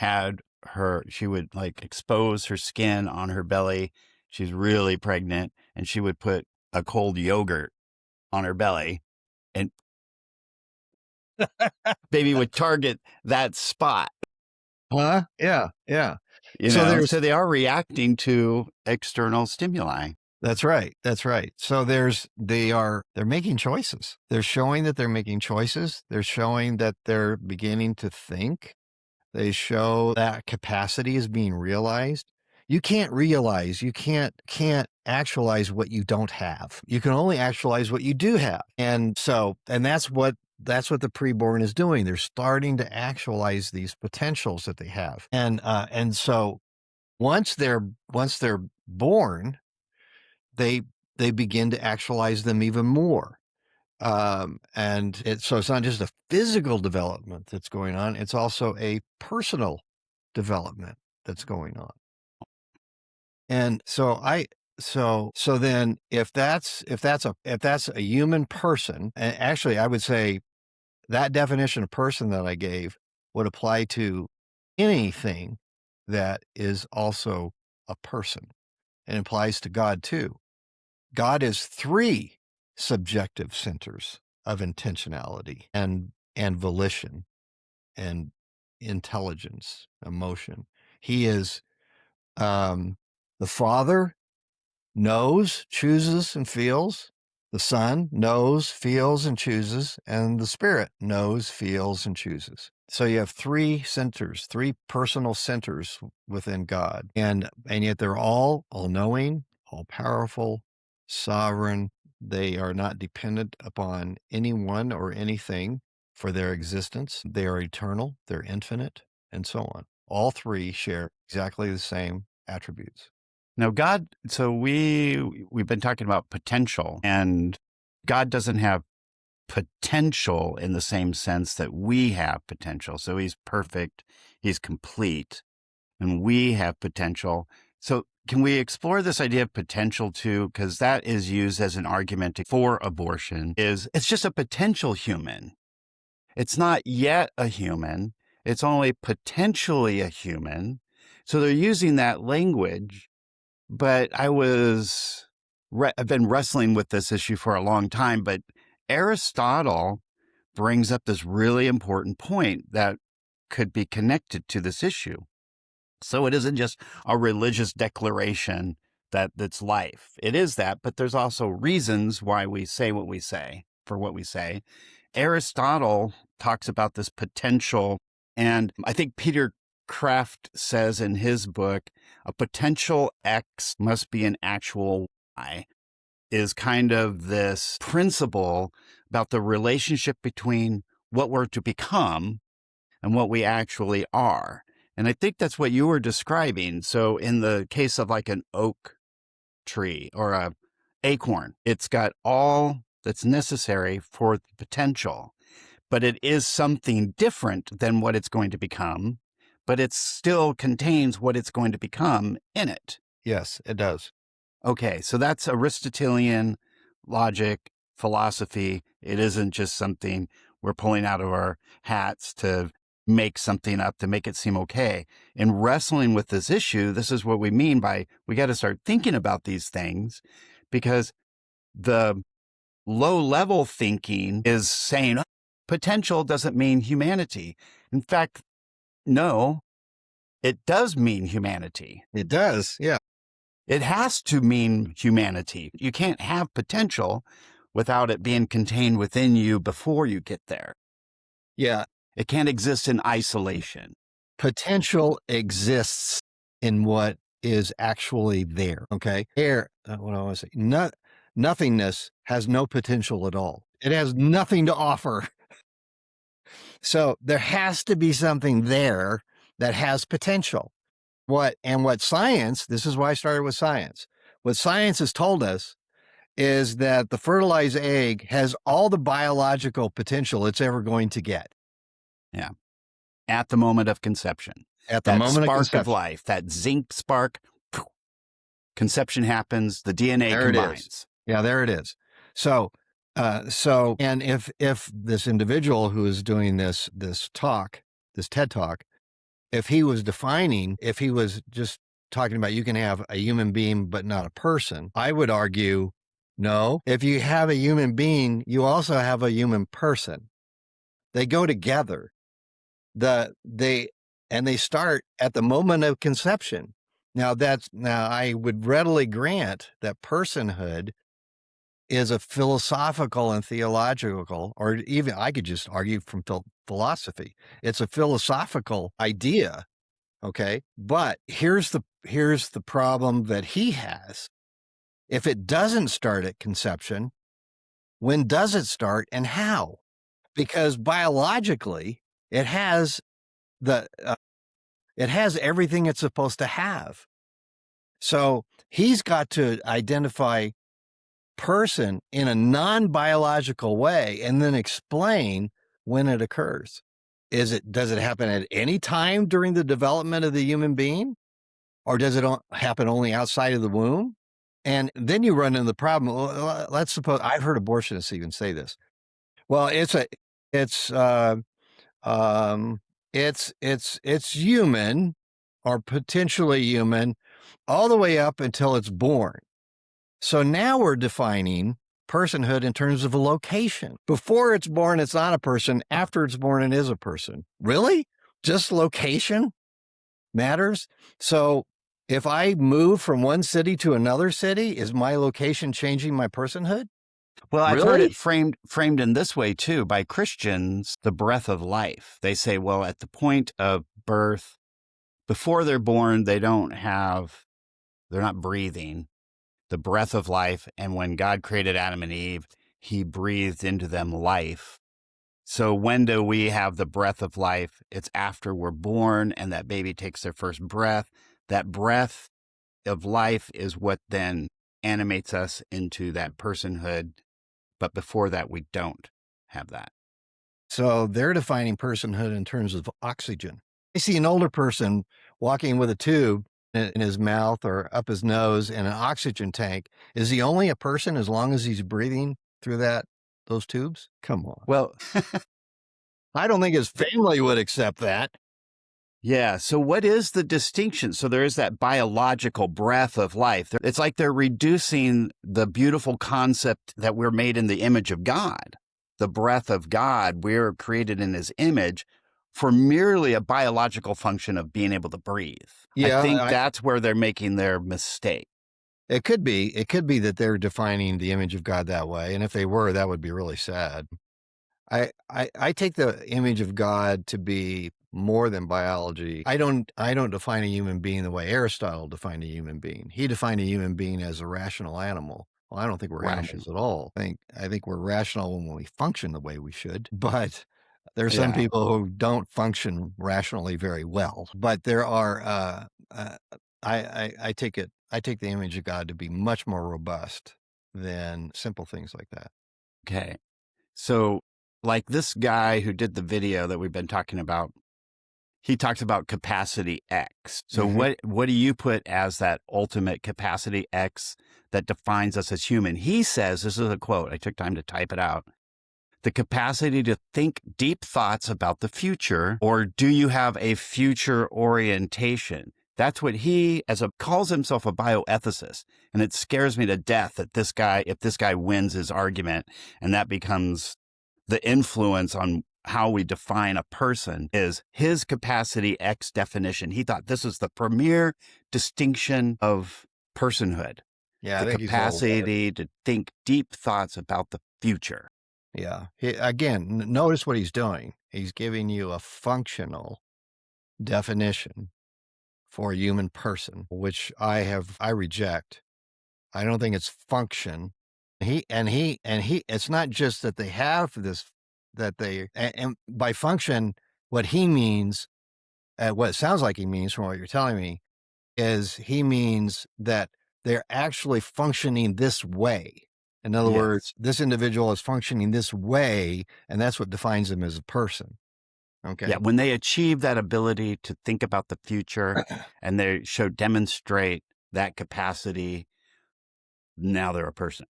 Speaker 2: would like expose her skin on her belly. She's really pregnant, and she would put a cold yogurt on her belly, and baby would target that spot.
Speaker 3: Huh? Yeah. Yeah.
Speaker 2: So they are reacting to external stimuli.
Speaker 3: That's right. That's right. So they're making choices. They're showing that they're making choices. They're showing that they're beginning to think. They show that capacity is being realized. You can't actualize what you don't have. You can only actualize what you do have. And that's what the preborn is doing. They're starting to actualize these potentials that they have. And so once they're born, they begin to actualize them even more. So it's not just a physical development that's going on, it's also a personal development that's going on. And so then if that's a human person, and actually I would say that definition of person that I gave would apply to anything that is also a person, and applies to God too. God is 3 subjective centers of intentionality and volition and intelligence, emotion. He is the Father knows, chooses, and feels. The Son knows, feels, and chooses, and the Spirit knows, feels, and chooses. So you have 3 centers, 3 personal centers within God, and yet they're all knowing, all powerful, sovereign. They are not dependent upon anyone or anything for their existence. They are eternal, they're infinite, and so on. All 3 share exactly the same attributes.
Speaker 2: Now, God, so we've been talking about potential, and God doesn't have potential in the same sense that we have potential. So he's perfect, he's complete, and we have potential. So can we explore this idea of potential too? Because that is used as an argument for abortion. It's just a potential human. It's not yet a human. It's only potentially a human. So they're using that language. But I've been wrestling with this issue for a long time, but Aristotle brings up this really important point that could be connected to this issue. So it isn't just a religious declaration that's life. It is that, but there's also reasons why we say what we say for what we say. Aristotle talks about this potential, and I think Peter Kraft says in his book, a potential X must be an actual Y, is kind of this principle about the relationship between what we're to become and what we actually are. And I think that's what you were describing. So in the case of like an oak tree or a acorn, it's got all that's necessary for the potential, but it is something different than what it's going to become, but it still contains what it's going to become in it.
Speaker 3: Yes, it does.
Speaker 2: Okay, so that's Aristotelian logic, philosophy. It isn't just something we're pulling out of our hats to make something up to make it seem okay. In wrestling with this issue, this is what we mean by we got to start thinking about these things, because the low-level thinking is saying, "Oh, potential doesn't mean humanity." In fact, no, it does mean humanity.
Speaker 3: It does. Yeah.
Speaker 2: It has to mean humanity. You can't have potential without it being contained within you before you get there.
Speaker 3: Yeah.
Speaker 2: It can't exist in isolation.
Speaker 3: Potential exists in what is actually there. Okay. What do I want to say? Nothingness has no potential at all. It has nothing to offer. So there has to be something there that has potential. What science, this is why I started with science. What science has told us is that the fertilized egg has all the biological potential it's ever going to get.
Speaker 2: Yeah. At the moment of conception.
Speaker 3: At the
Speaker 2: that
Speaker 3: moment of
Speaker 2: spark
Speaker 3: conception.
Speaker 2: of life, that zinc spark, conception happens, the DNA
Speaker 3: There
Speaker 2: combines.
Speaker 3: It is. Yeah, there it is. So, and if this individual who is doing this TED talk, if he was just talking about you can have a human being but not a person, I would argue, no. If you have a human being, you also have a human person. They go together. They start at the moment of conception. Now I would readily grant that personhood is a philosophical and theological, or even I could just argue from philosophy. It's a philosophical idea. Okay. But here's the problem that he has. If it doesn't start at conception, when does it start and how? Because biologically, it has everything it's supposed to have. So he's got to identify person in a non-biological way and then explain when it occurs. Does it happen at any time during the development of the human being? Or does it happen only outside of the womb? And then you run into the problem. Let's suppose, I've heard abortionists even say this. Well, it's human or potentially human all the way up until it's born. So now we're defining personhood in terms of a location. Before it's born, it's not a person. After it's born, it is a person. Really? Just location matters? So if I move from one city to another city, is my location changing my personhood?
Speaker 2: Well, I've
Speaker 3: Really?
Speaker 2: heard it framed in this way too by Christians, the breath of life. They say, well, at the point of birth, before they're born, they're not breathing the breath of life. And when God created Adam and Eve, he breathed into them life. So when do we have the breath of life? It's after we're born and that baby takes their first breath. That breath of life is what then animates us into that personhood. But before that, we don't have that.
Speaker 3: So they're defining personhood in terms of oxygen. I see an older person walking with a tube in his mouth or up his nose and an oxygen tank. Is he only a person as long as he's breathing through those tubes? Come on.
Speaker 2: Well,
Speaker 3: I don't think his family would accept that.
Speaker 2: yeah. So what is the distinction? So there is that biological breath of life. It's like they're reducing the beautiful concept that we're made in the image of God, the breath of God. We're created in his image for merely a biological function of being able to breathe.
Speaker 3: Yeah,
Speaker 2: I think that's where they're making their mistake.
Speaker 3: It could be that they're defining the image of God that way. And if they were, that would be really sad. I take the image of God to be more than biology. I don't define a human being the way Aristotle defined a human being. He defined a human being as a rational animal. Well, I don't think we're animals at all. I think we're rational when we function the way we should. But there's some people who don't function rationally very well. But there are I take the image of God to be much more robust than simple things like that.
Speaker 2: Okay. So like this guy who did the video that we've been talking about, he talks about capacity X. So what do you put as that ultimate capacity X that defines us as human? He says, this is a quote, I took time to type it out. The capacity to think deep thoughts about the future, or do you have a future orientation? That's what he calls himself a bioethicist. And it scares me to death that if this guy wins his argument and that becomes the influence on how we define a person, is his capacity X definition. He thought this was the premier distinction of personhood.
Speaker 3: Yeah, I
Speaker 2: the
Speaker 3: think he's a little dark.
Speaker 2: capacity to think deep thoughts about the future.
Speaker 3: Yeah. Again, notice what he's doing. He's giving you a functional definition for a human person, which I reject. I don't think it's function. It's not just that they have this, and by function, what he means, what it sounds like he means from what you're telling me, is he means that they're actually functioning this way. In other words, this individual is functioning this way, and that's what defines him as a person. Okay.
Speaker 2: Yeah, when they achieve that ability to think about the future and they demonstrate that capacity, now they're a person.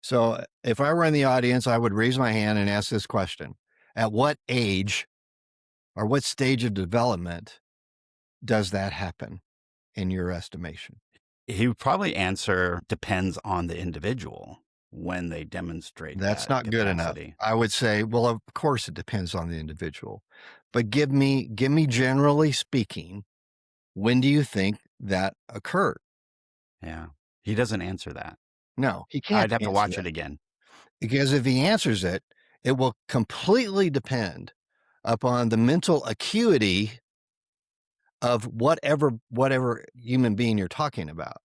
Speaker 3: So if I were in the audience, I would raise my hand and ask this question. At what age or what stage of development does that happen in your estimation?
Speaker 2: He would probably answer depends on the individual when they demonstrate
Speaker 3: That's
Speaker 2: that
Speaker 3: not good enough.
Speaker 2: capacity.
Speaker 3: I would say, well, of course it depends on the individual. But give me generally speaking, when do you think that occurred?
Speaker 2: Yeah. He doesn't answer that.
Speaker 3: No, he can't.
Speaker 2: I'd have to
Speaker 3: answer
Speaker 2: watch
Speaker 3: that.
Speaker 2: it again.
Speaker 3: Because if he answers it, it will completely depend upon the mental acuity of whatever human being you're talking about.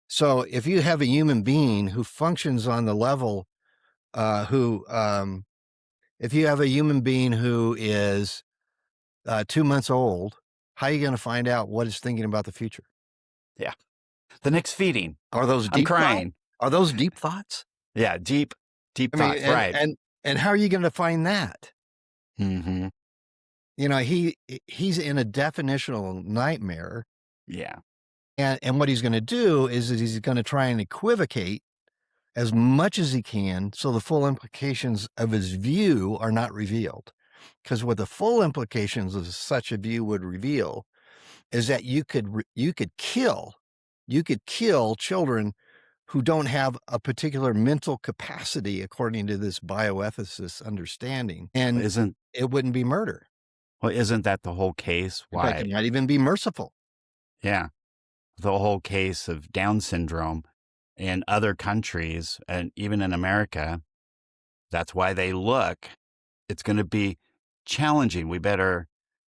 Speaker 3: So if you have a human being who functions on the level, if you have a human being who is 2 months old, how are you going to find out what it's thinking about the future?
Speaker 2: Yeah. The next feeding.
Speaker 3: Are those
Speaker 2: I'm
Speaker 3: deep
Speaker 2: crying.
Speaker 3: Are those deep thoughts?
Speaker 2: Yeah, deep thoughts, right.
Speaker 3: And how are you going to find that?
Speaker 2: Mm-hmm.
Speaker 3: You know, he's in a definitional nightmare.
Speaker 2: Yeah.
Speaker 3: And what he's going to do is he's going to try and equivocate as much as he can so the full implications of his view are not revealed. Because what the full implications of such a view would reveal is that you could kill children who don't have a particular mental capacity according to this bioethicist understanding, and it wouldn't be murder.
Speaker 2: Well, isn't that the whole case?
Speaker 3: In fact, it might even be merciful.
Speaker 2: Yeah. The whole case of Down syndrome in other countries and even in America, that's why it's going to be challenging.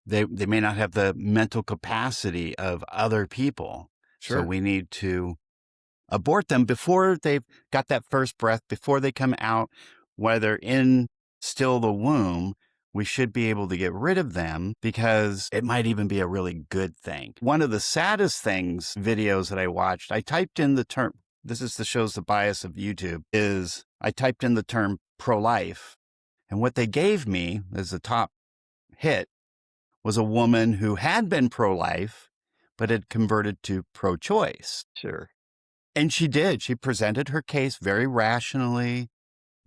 Speaker 2: They may not have the mental capacity of other people.
Speaker 3: Sure.
Speaker 2: So we need to abort them before they've got that first breath, before they come out, whether in still the womb. We should be able to get rid of them because it might even be a really good thing. One of the saddest videos that I watched, I typed in the term, shows the bias of YouTube, is I typed in the term pro-life. And what they gave me as the top hit was a woman who had been pro-life, but had converted to pro-choice.
Speaker 3: Sure.
Speaker 2: And she did. She presented her case very rationally,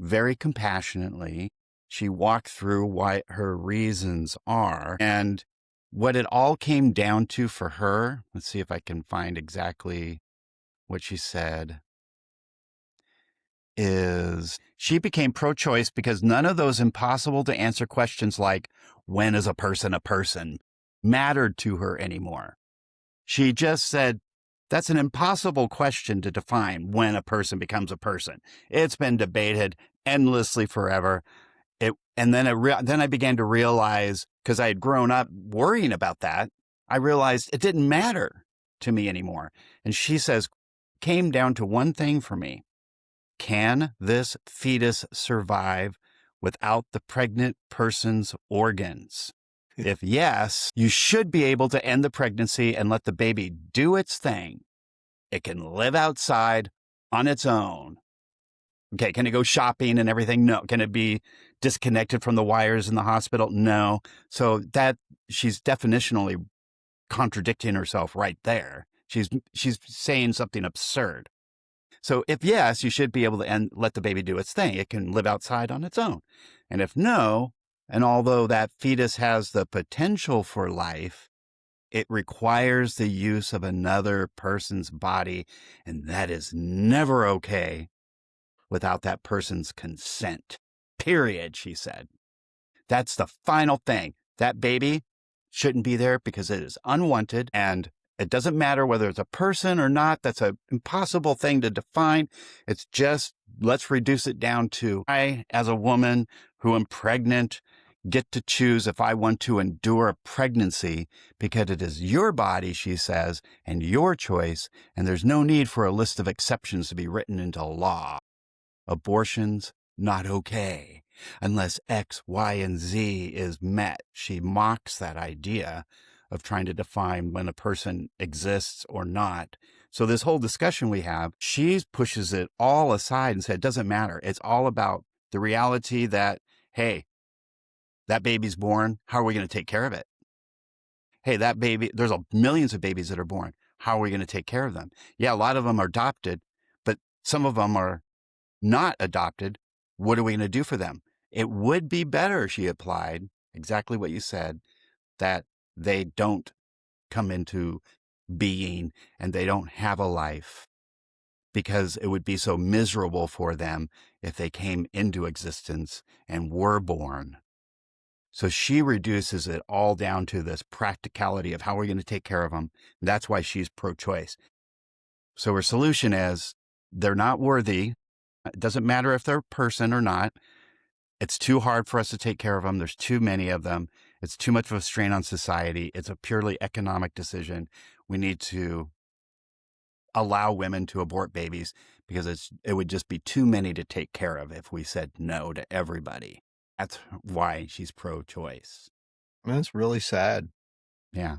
Speaker 2: very compassionately. She walked through what her reasons are. And what it all came down to for her, let's see if I can find exactly what she said, is she became pro-choice because none of those impossible to answer questions like, when is a person, mattered to her anymore. She just said, that's an impossible question to define, when a person becomes a person. It's been debated endlessly forever. Then I began to realize, because I had grown up worrying about that, I realized it didn't matter to me anymore. And she says, came down to one thing for me. Can this fetus survive without the pregnant person's organs? If yes, you should be able to end the pregnancy and let the baby do its thing. It can live outside on its own. Okay, can it go shopping and everything? No. Can it be disconnected from the wires in the hospital? No. So that she's definitionally contradicting herself right there. She's saying something absurd. So if yes, you should be able to let the baby do its thing. It can live outside on its own. And if no, and although that fetus has the potential for life, It requires the use of another person's body, and that is never okay without that person's consent. Period, she said. That's the final thing. That baby shouldn't be there because it is unwanted, and it doesn't matter whether it's a person or not. That's an impossible thing to define. It's just, let's reduce it down to, I, as a woman who am pregnant, get to choose if I want to endure a pregnancy because it is your body, she says, and your choice, and there's no need for a list of exceptions to be written into law. Abortion's not okay unless X, Y, and Z is met. She mocks that idea of trying to define when a person exists or not. So this whole discussion we have, she pushes it all aside and said, it doesn't matter. It's all about the reality that, hey, that baby's born. How are we going to take care of it? Hey, that baby, there's millions of babies that are born. How are we going to take care of them? Yeah, a lot of them are adopted, but some of them are not adopted. What are we going to do for them? It would be better, she applied, exactly what you said, that they don't come into being and they don't have a life, because it would be so miserable for them if they came into existence and were born. So she reduces it all down to this practicality of how we're going to take care of them. That's why she's pro-choice. So her solution is they're not worthy. It doesn't matter if they're a person or not. It's too hard for us to take care of them. There's too many of them. It's too much of a strain on society. It's a purely economic decision. We need to allow women to abort babies because it would just be too many to take care of if we said no to everybody. That's why she's pro-choice.
Speaker 3: That's really sad.
Speaker 2: Yeah.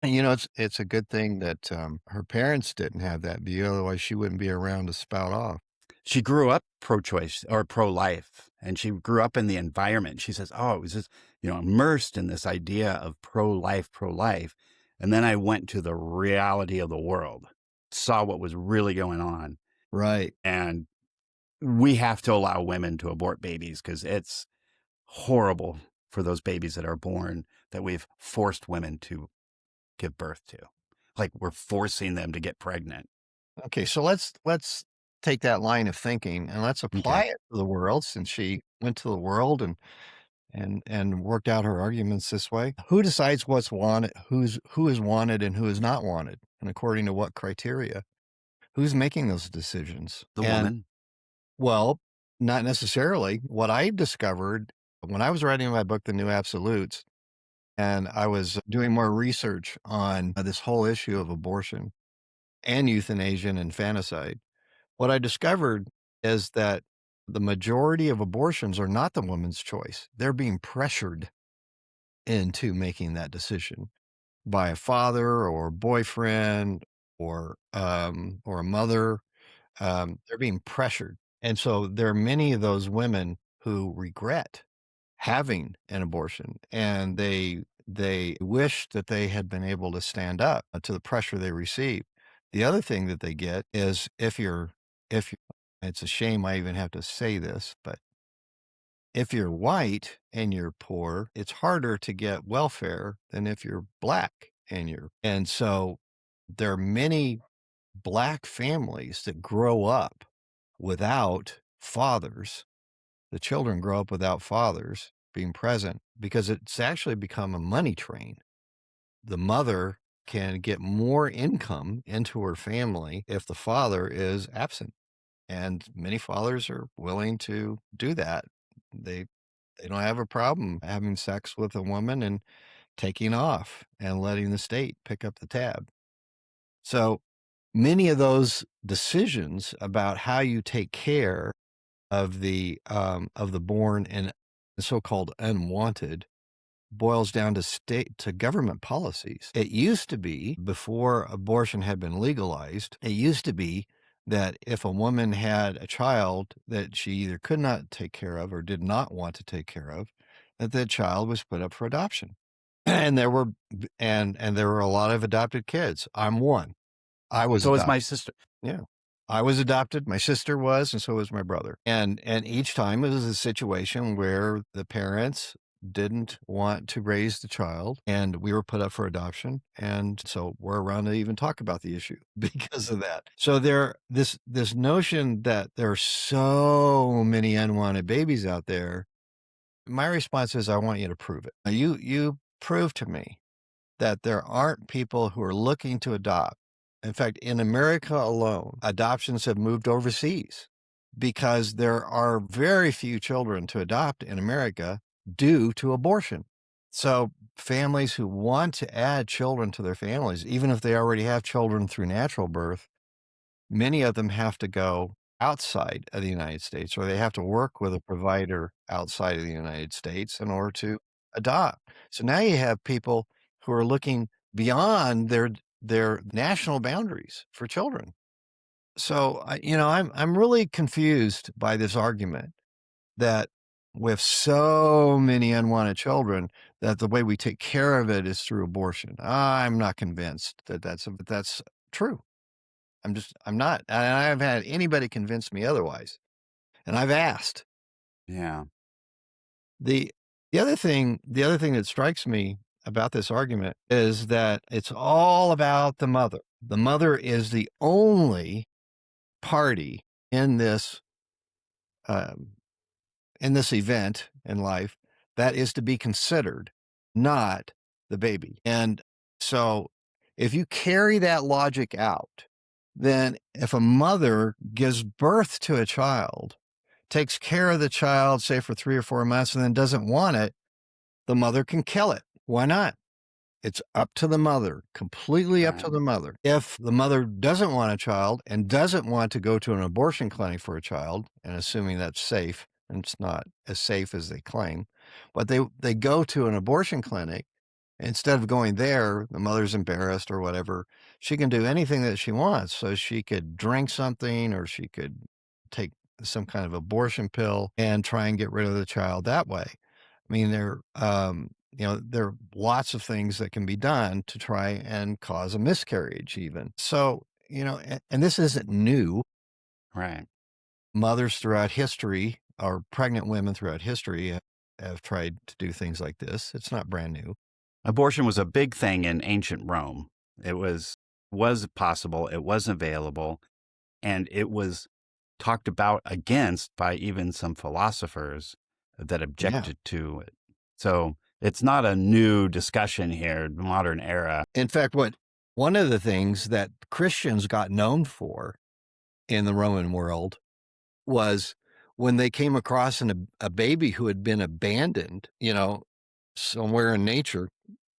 Speaker 3: And, it's a good thing that her parents didn't have that view. Otherwise, she wouldn't be around to spout off.
Speaker 2: She grew up pro-choice or pro-life, and she grew up in the environment. She says, it was just, immersed in this idea of pro-life. And then I went to the reality of the world, saw what was really going on.
Speaker 3: Right.
Speaker 2: And we have to allow women to abort babies because it's horrible for those babies that are born that we've forced women to give birth to. Like we're forcing them to get pregnant.
Speaker 3: Okay, so let's take that line of thinking and let's apply it to the world, since she went to the world and worked out her arguments this way. Who decides what's wanted, who is wanted and who is not wanted, and according to what criteria? Who's making those decisions?
Speaker 2: The woman.
Speaker 3: Well, not necessarily. What I discovered when I was writing my book, The New Absolutes, and I was doing more research on this whole issue of abortion and euthanasia and infanticide, what I discovered is that the majority of abortions are not the woman's choice. They're being pressured into making that decision by a father or boyfriend or a mother. They're being pressured. And so there are many of those women who regret having an abortion, and they wish that they had been able to stand up to the pressure they receive. The other thing that they get is if you it's a shame I even have to say this, but if you're white and you're poor, it's harder to get welfare than if you're black and so there are many black families that grow up without fathers. The children grow up without fathers being present because it's actually become a money train. The mother can get more income into her family if the father is absent. And many fathers are willing to do that. They don't have a problem having sex with a woman and taking off and letting the state pick up the tab. So many of those decisions about how you take care of the born and so-called unwanted boils down to government policies. It used to be, before abortion had been legalized, it used to be that if a woman had a child that she either could not take care of or did not want to take care of, that the child was put up for adoption. And there were a lot of adopted kids. I'm one. I was
Speaker 2: So
Speaker 3: adopted.
Speaker 2: is my sister.
Speaker 3: Yeah. I was adopted, my sister was, and so was my brother. And each time it was a situation where the parents didn't want to raise the child, and we were put up for adoption. And so we're around to even talk about the issue because of that. So this notion that there are so many unwanted babies out there, my response is, I want you to prove it. You prove to me that there aren't people who are looking to adopt. In fact, in America alone, adoptions have moved overseas because there are very few children to adopt in America due to abortion. So families who want to add children to their families, even if they already have children through natural birth, many of them have to go outside of the United States, or they have to work with a provider outside of the United States in order to adopt. So now you have people who are looking beyond their national boundaries for children. So I'm really confused by this argument that with so many unwanted children, that the way we take care of it is through abortion. I'm not convinced that that's true. I'm not. And I haven't had anybody convince me otherwise. And I've asked.
Speaker 2: Yeah.
Speaker 3: The other thing that strikes me about this argument is that it's all about the mother. The mother is the only party in this event in life that is to be considered, not the baby. And so if you carry that logic out, then if a mother gives birth to a child, takes care of the child, say for 3 or 4 months, and then doesn't want it, the mother can kill it. Why not? It's up to the mother, completely up to
Speaker 2: Right.
Speaker 3: the mother. If the mother doesn't want a child and doesn't want to go to an abortion clinic for a child, and assuming that's safe, and it's not as safe as they claim, but they go to an abortion clinic, instead of going there, the mother's embarrassed or whatever, she can do anything that she wants. So she could drink something, or she could take some kind of abortion pill and try and get rid of the child that way. I mean, there are lots of things that can be done to try and cause a miscarriage even. So, and this isn't new.
Speaker 2: Right.
Speaker 3: Mothers throughout history, or pregnant women throughout history, have tried to do things like this. It's not brand new.
Speaker 2: Abortion was a big thing in ancient Rome. It was possible, it was available, and it was talked about against by even some philosophers that objected to it. So it's not a new discussion here, the modern era.
Speaker 3: In fact, one of the things that Christians got known for in the Roman world was when they came across a baby who had been abandoned, somewhere in nature,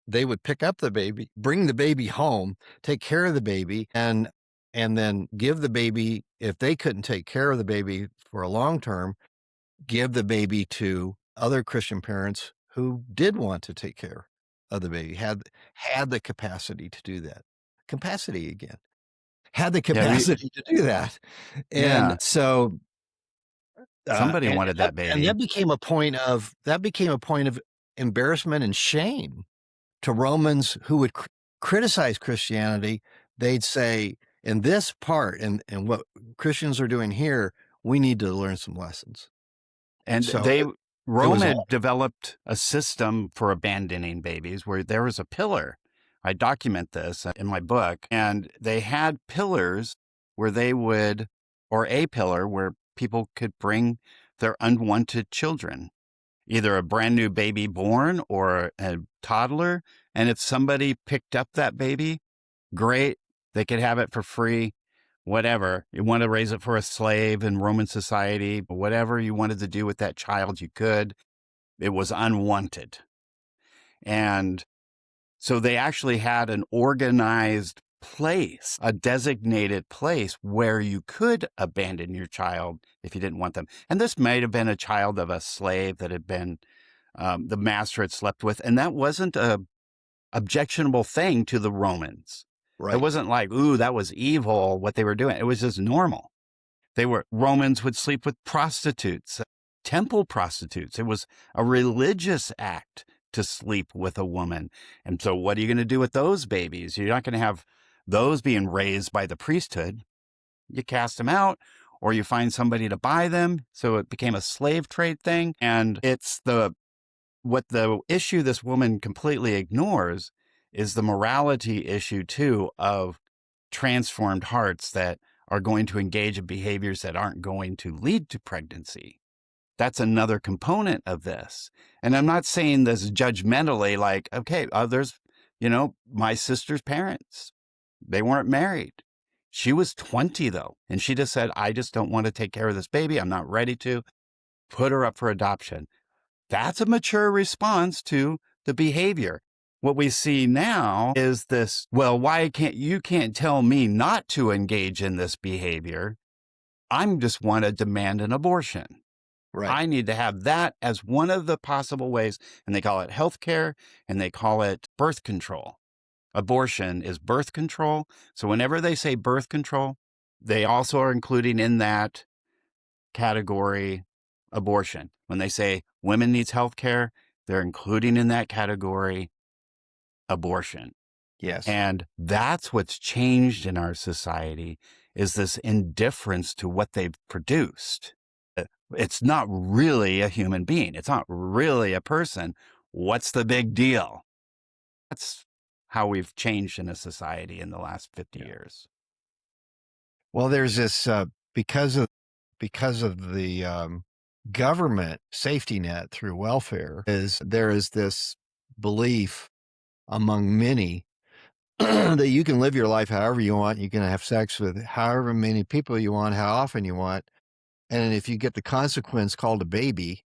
Speaker 3: they would pick up the baby, bring the baby home, take care of the baby, and then give the baby, if they couldn't take care of the baby for a long term, give the baby to other Christian parents who did want to take care of the baby, had the capacity to do that. Capacity again. Had the capacity to do that. And
Speaker 2: Yeah.
Speaker 3: so
Speaker 2: Somebody
Speaker 3: and
Speaker 2: wanted that baby.
Speaker 3: And that became a point of embarrassment and shame to Romans who would criticize Christianity. They'd say, in this part, and what Christians are doing here, we need to learn some lessons.
Speaker 2: And
Speaker 3: So
Speaker 2: Rome had developed a system for abandoning babies where there was a pillar. I document this in my book, and they had pillars where or a pillar where people could bring their unwanted children, either a brand new baby born or a toddler. And if somebody picked up that baby, great, they could have it for free. Whatever. You want to raise it for a slave in Roman society, whatever you wanted to do with that child, you could. It was unwanted. And so they actually had an organized place, a designated place where you could abandon your child if you didn't want them. And this might have been a child of a slave that had been the master had slept with. And that wasn't a objectionable thing to the Romans.
Speaker 3: Right.
Speaker 2: It wasn't like, ooh, that was evil, what they were doing. It was just normal. Romans would sleep with prostitutes, temple prostitutes. It was a religious act to sleep with a woman. And so what are you going to do with those babies? You're not going to have those being raised by the priesthood. You cast them out, or you find somebody to buy them. So it became a slave trade thing. And it's the what the issue this woman completely ignores is the morality issue, too, of transformed hearts that are going to engage in behaviors that aren't going to lead to pregnancy. That's another component of this. And I'm not saying this judgmentally, like, okay, there's, my sister's parents. They weren't married. She was 20, though. And she just said, I just don't want to take care of this baby. I'm not ready to put her up for adoption. That's a mature response to the behavior. What we see now is this, well, you can't tell me not to engage in this behavior. I'm just want to demand an abortion.
Speaker 3: Right.
Speaker 2: I need to have that as one of the possible ways. And they call it healthcare and they call it birth control. Abortion is birth control. So whenever they say birth control, they also are including in that category abortion. When they say women needs health care, they're including in that category abortion.
Speaker 3: Yes.
Speaker 2: And that's what's changed in our society, is this indifference to what they've produced. It's not really a human being. It's not really a person. What's the big deal? That's how we've changed in a society in the last 50 years.
Speaker 3: Well, there's this because of the government safety net through welfare, there is this belief among many that you can live your life however you want. You can have sex with however many people you want, how often you want. And if you get the consequence called a baby,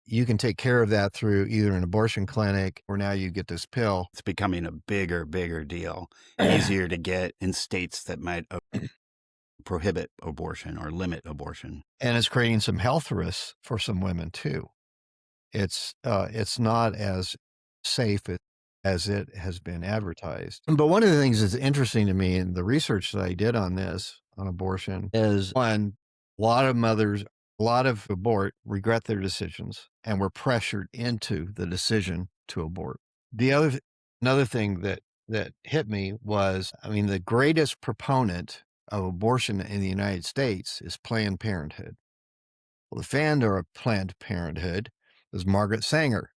Speaker 3: you can take care of that through either an abortion clinic or now you get this pill.
Speaker 2: It's becoming a bigger deal, easier to get in states that might prohibit abortion or limit abortion.
Speaker 3: And it's creating some health risks for some women too. It's not as safe as it has been advertised. But one of the things that's interesting to me in the research that I did on this, on abortion, is one, a lot of mothers, a lot of abort regret their decisions and were pressured into the decision to abort. Another thing that hit me was, the greatest proponent of abortion in the United States is Planned Parenthood. Well, the founder of Planned Parenthood is Margaret Sanger.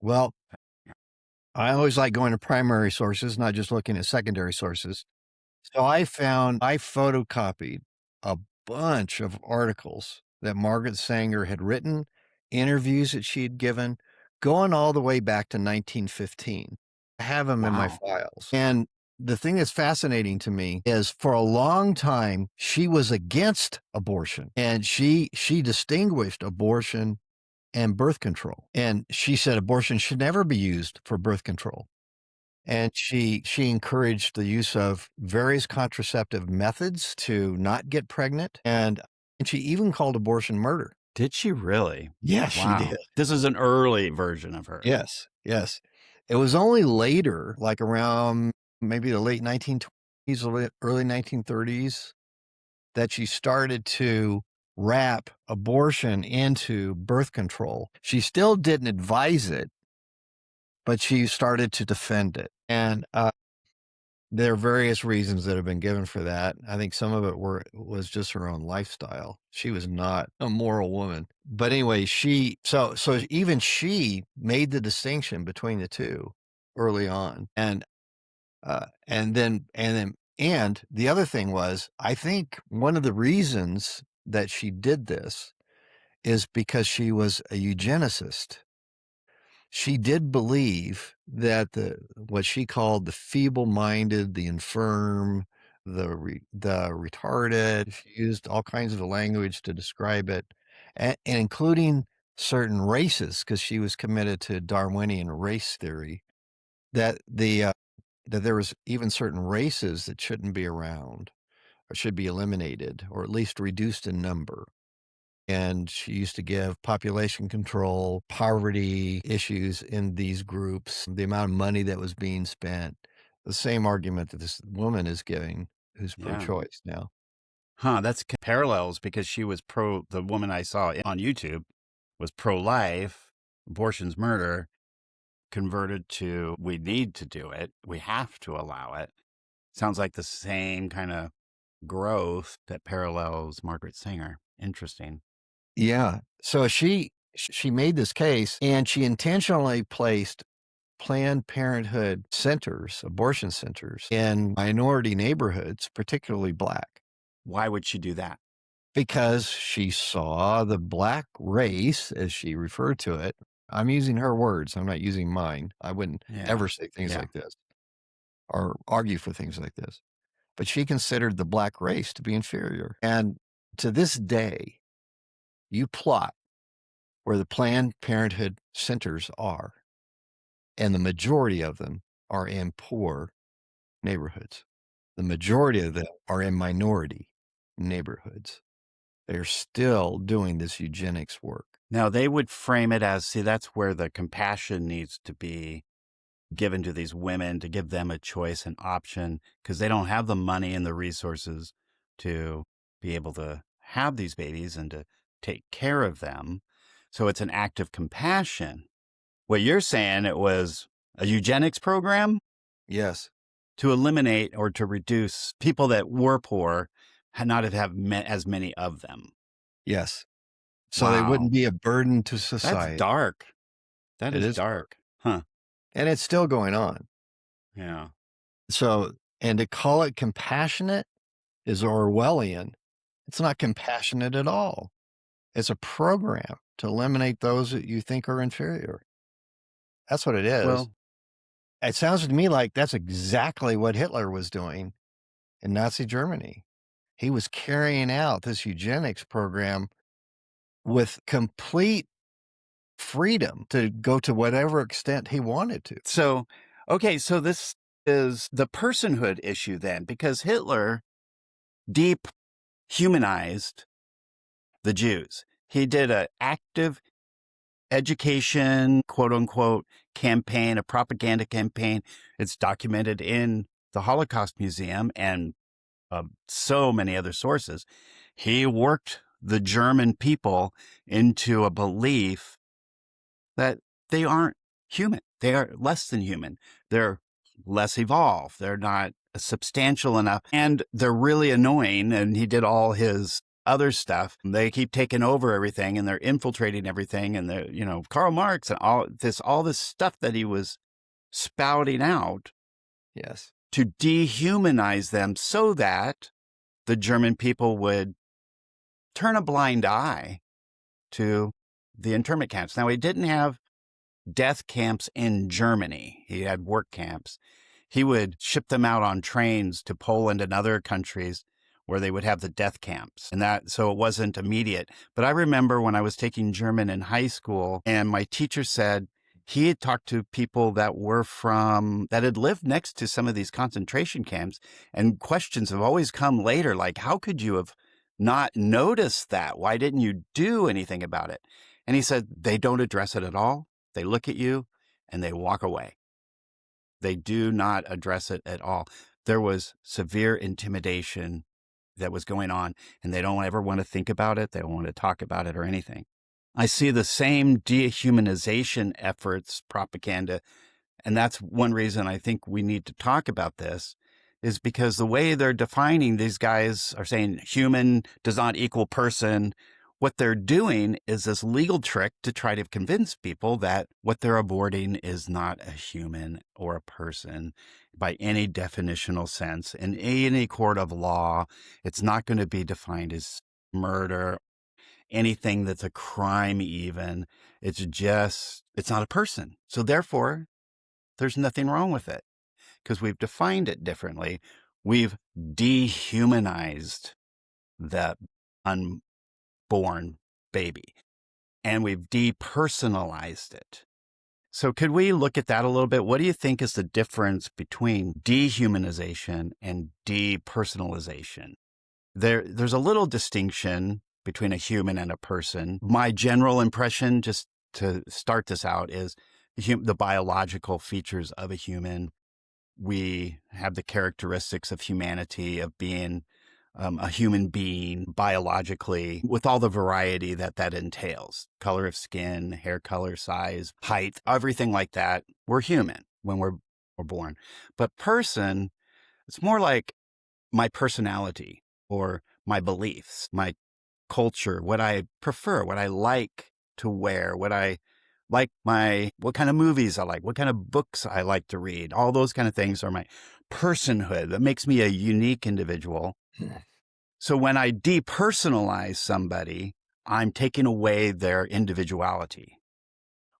Speaker 3: Well, I always like going to primary sources, not just looking at secondary sources. So I photocopied a bunch of articles that Margaret Sanger had written, interviews that she had given, going all the way back to 1915. I have them in my files. And the thing that's fascinating to me is for a long time, she was against abortion, and she distinguished abortion and birth control. And she said abortion should never be used for birth control. And she encouraged the use of various contraceptive methods to not get pregnant. And she even called abortion murder.
Speaker 2: Did she really?
Speaker 3: Yes,
Speaker 2: Wow.
Speaker 3: she did.
Speaker 2: This is an early version of her.
Speaker 3: Yes. It was only later, like around maybe the late 1920s, early 1930s, that she started to wrap abortion into birth control. She still didn't advise it, but she started to defend it. And there are various reasons that have been given for that. I think some of it was just her own lifestyle. She was not a moral woman. But anyway, so even she made the distinction between the two early on. And the other thing was, I think one of the reasons that she did this is because she was a eugenicist. She did believe that what she called the feeble-minded, the infirm, the retarded, she used all kinds of language to describe it, and including certain races, because she was committed to Darwinian race theory, that there was even certain races that shouldn't be around or should be eliminated or at least reduced in number. And she used to give population control, poverty issues in these groups, the amount of money that was being spent, the same argument that this woman is giving who's pro-choice now.
Speaker 2: That's parallels, because she was the woman I saw on YouTube was pro-life, abortion's murder, converted to we need to do it, we have to allow it. Sounds like the same kind of growth that parallels Margaret Sanger. Interesting.
Speaker 3: Yeah. So she She made this case, and she intentionally placed Planned Parenthood centers, abortion centers, in minority neighborhoods, particularly Black,
Speaker 2: Why would she do that?
Speaker 3: because she saw the Black race, as she referred to it. I'm using her words. I'm not using mine. I wouldn't
Speaker 2: Yeah.
Speaker 3: ever say things
Speaker 2: Yeah.
Speaker 3: like this or argue for things like this. But she considered the Black race to be inferior. And to this day, you plot where the Planned Parenthood centers are, and the majority of them are in poor neighborhoods. The majority of them are in minority neighborhoods. They're still doing this eugenics work.
Speaker 2: Now, they would frame it as, see, that's where the compassion needs to be given to these women, to give them a choice and option, because they don't have the money and the resources to be able to have these babies and to take care of them. So it's an act of compassion. What you're saying, it was a eugenics program
Speaker 3: Yes.
Speaker 2: to eliminate or to reduce people that were poor, not to have as many of them.
Speaker 3: Yes. So they
Speaker 2: Wow.
Speaker 3: wouldn't be a burden to
Speaker 2: That's
Speaker 3: society.
Speaker 2: dark. That
Speaker 3: It
Speaker 2: is
Speaker 3: is
Speaker 2: dark. Huh.
Speaker 3: And it's still going on.
Speaker 2: Yeah.
Speaker 3: So, and to call it compassionate is Orwellian. It's not compassionate at all. It's a program to eliminate those that you think are inferior. That's what it is.
Speaker 2: Well,
Speaker 3: It sounds to me like that's exactly what Hitler was doing in Nazi Germany. He was carrying out this eugenics program with complete freedom to go to whatever extent he wanted to.
Speaker 2: so, okay, so this is the personhood issue then, because Hitler dehumanized the Jews. He did an active education, quote unquote, campaign, a propaganda campaign. It's documented in the Holocaust Museum and so many other sources. He worked the German people into a belief that they aren't human. They are less than human. They're less evolved. They're not substantial enough. And they're really annoying. And he did all his other stuff. They keep taking over everything and they're infiltrating everything. And they're, Karl Marx and all this stuff that he was spouting out
Speaker 3: Yes.
Speaker 2: to dehumanize them so that the German people would turn a blind eye to the internment camps. Now, he didn't have death camps in Germany. He had work camps. He would ship them out on trains to Poland and other countries where they would have the death camps. So it wasn't immediate. But I remember when I was taking German in high school and my teacher said he had talked to people that had lived next to some of these concentration camps, and questions have always come later, like, how could you have not noticed that? Why didn't you do anything about it? And he said, they don't address it at all. They look at you and they walk away. They do not address it at all. There was severe intimidation that was going on, and they don't ever want to think about it. They don't want to talk about it or anything. I see the same dehumanization efforts, propaganda, and that's one reason I think we need to talk about this, is because the way they're defining, these guys are saying human does not equal person. What they're doing is this legal trick to try to convince people that what they're aborting is not a human or a person by any definitional sense. In any court of law, it's not going to be defined as murder, anything that's a crime even. It's not a person. So therefore, there's nothing wrong with it because we've defined it differently. We've dehumanized the unborn baby, and we've depersonalized it. So could we look at that a little bit? What do you think is the difference between dehumanization and depersonalization? There's a little distinction between a human and a person. My general impression, just to start this out, is the biological features of a human. We have the characteristics of humanity, of being a human being biologically, with all the variety that entails: color of skin, hair color, size, height, everything like that. We're human when we're born. But person, it's more like my personality or my beliefs, my culture, what I prefer, what I like to wear, what kind of movies I like, what kind of books I like to read. All those kind of things are my personhood. That makes me a unique individual. So when I depersonalize somebody, I'm taking away their individuality.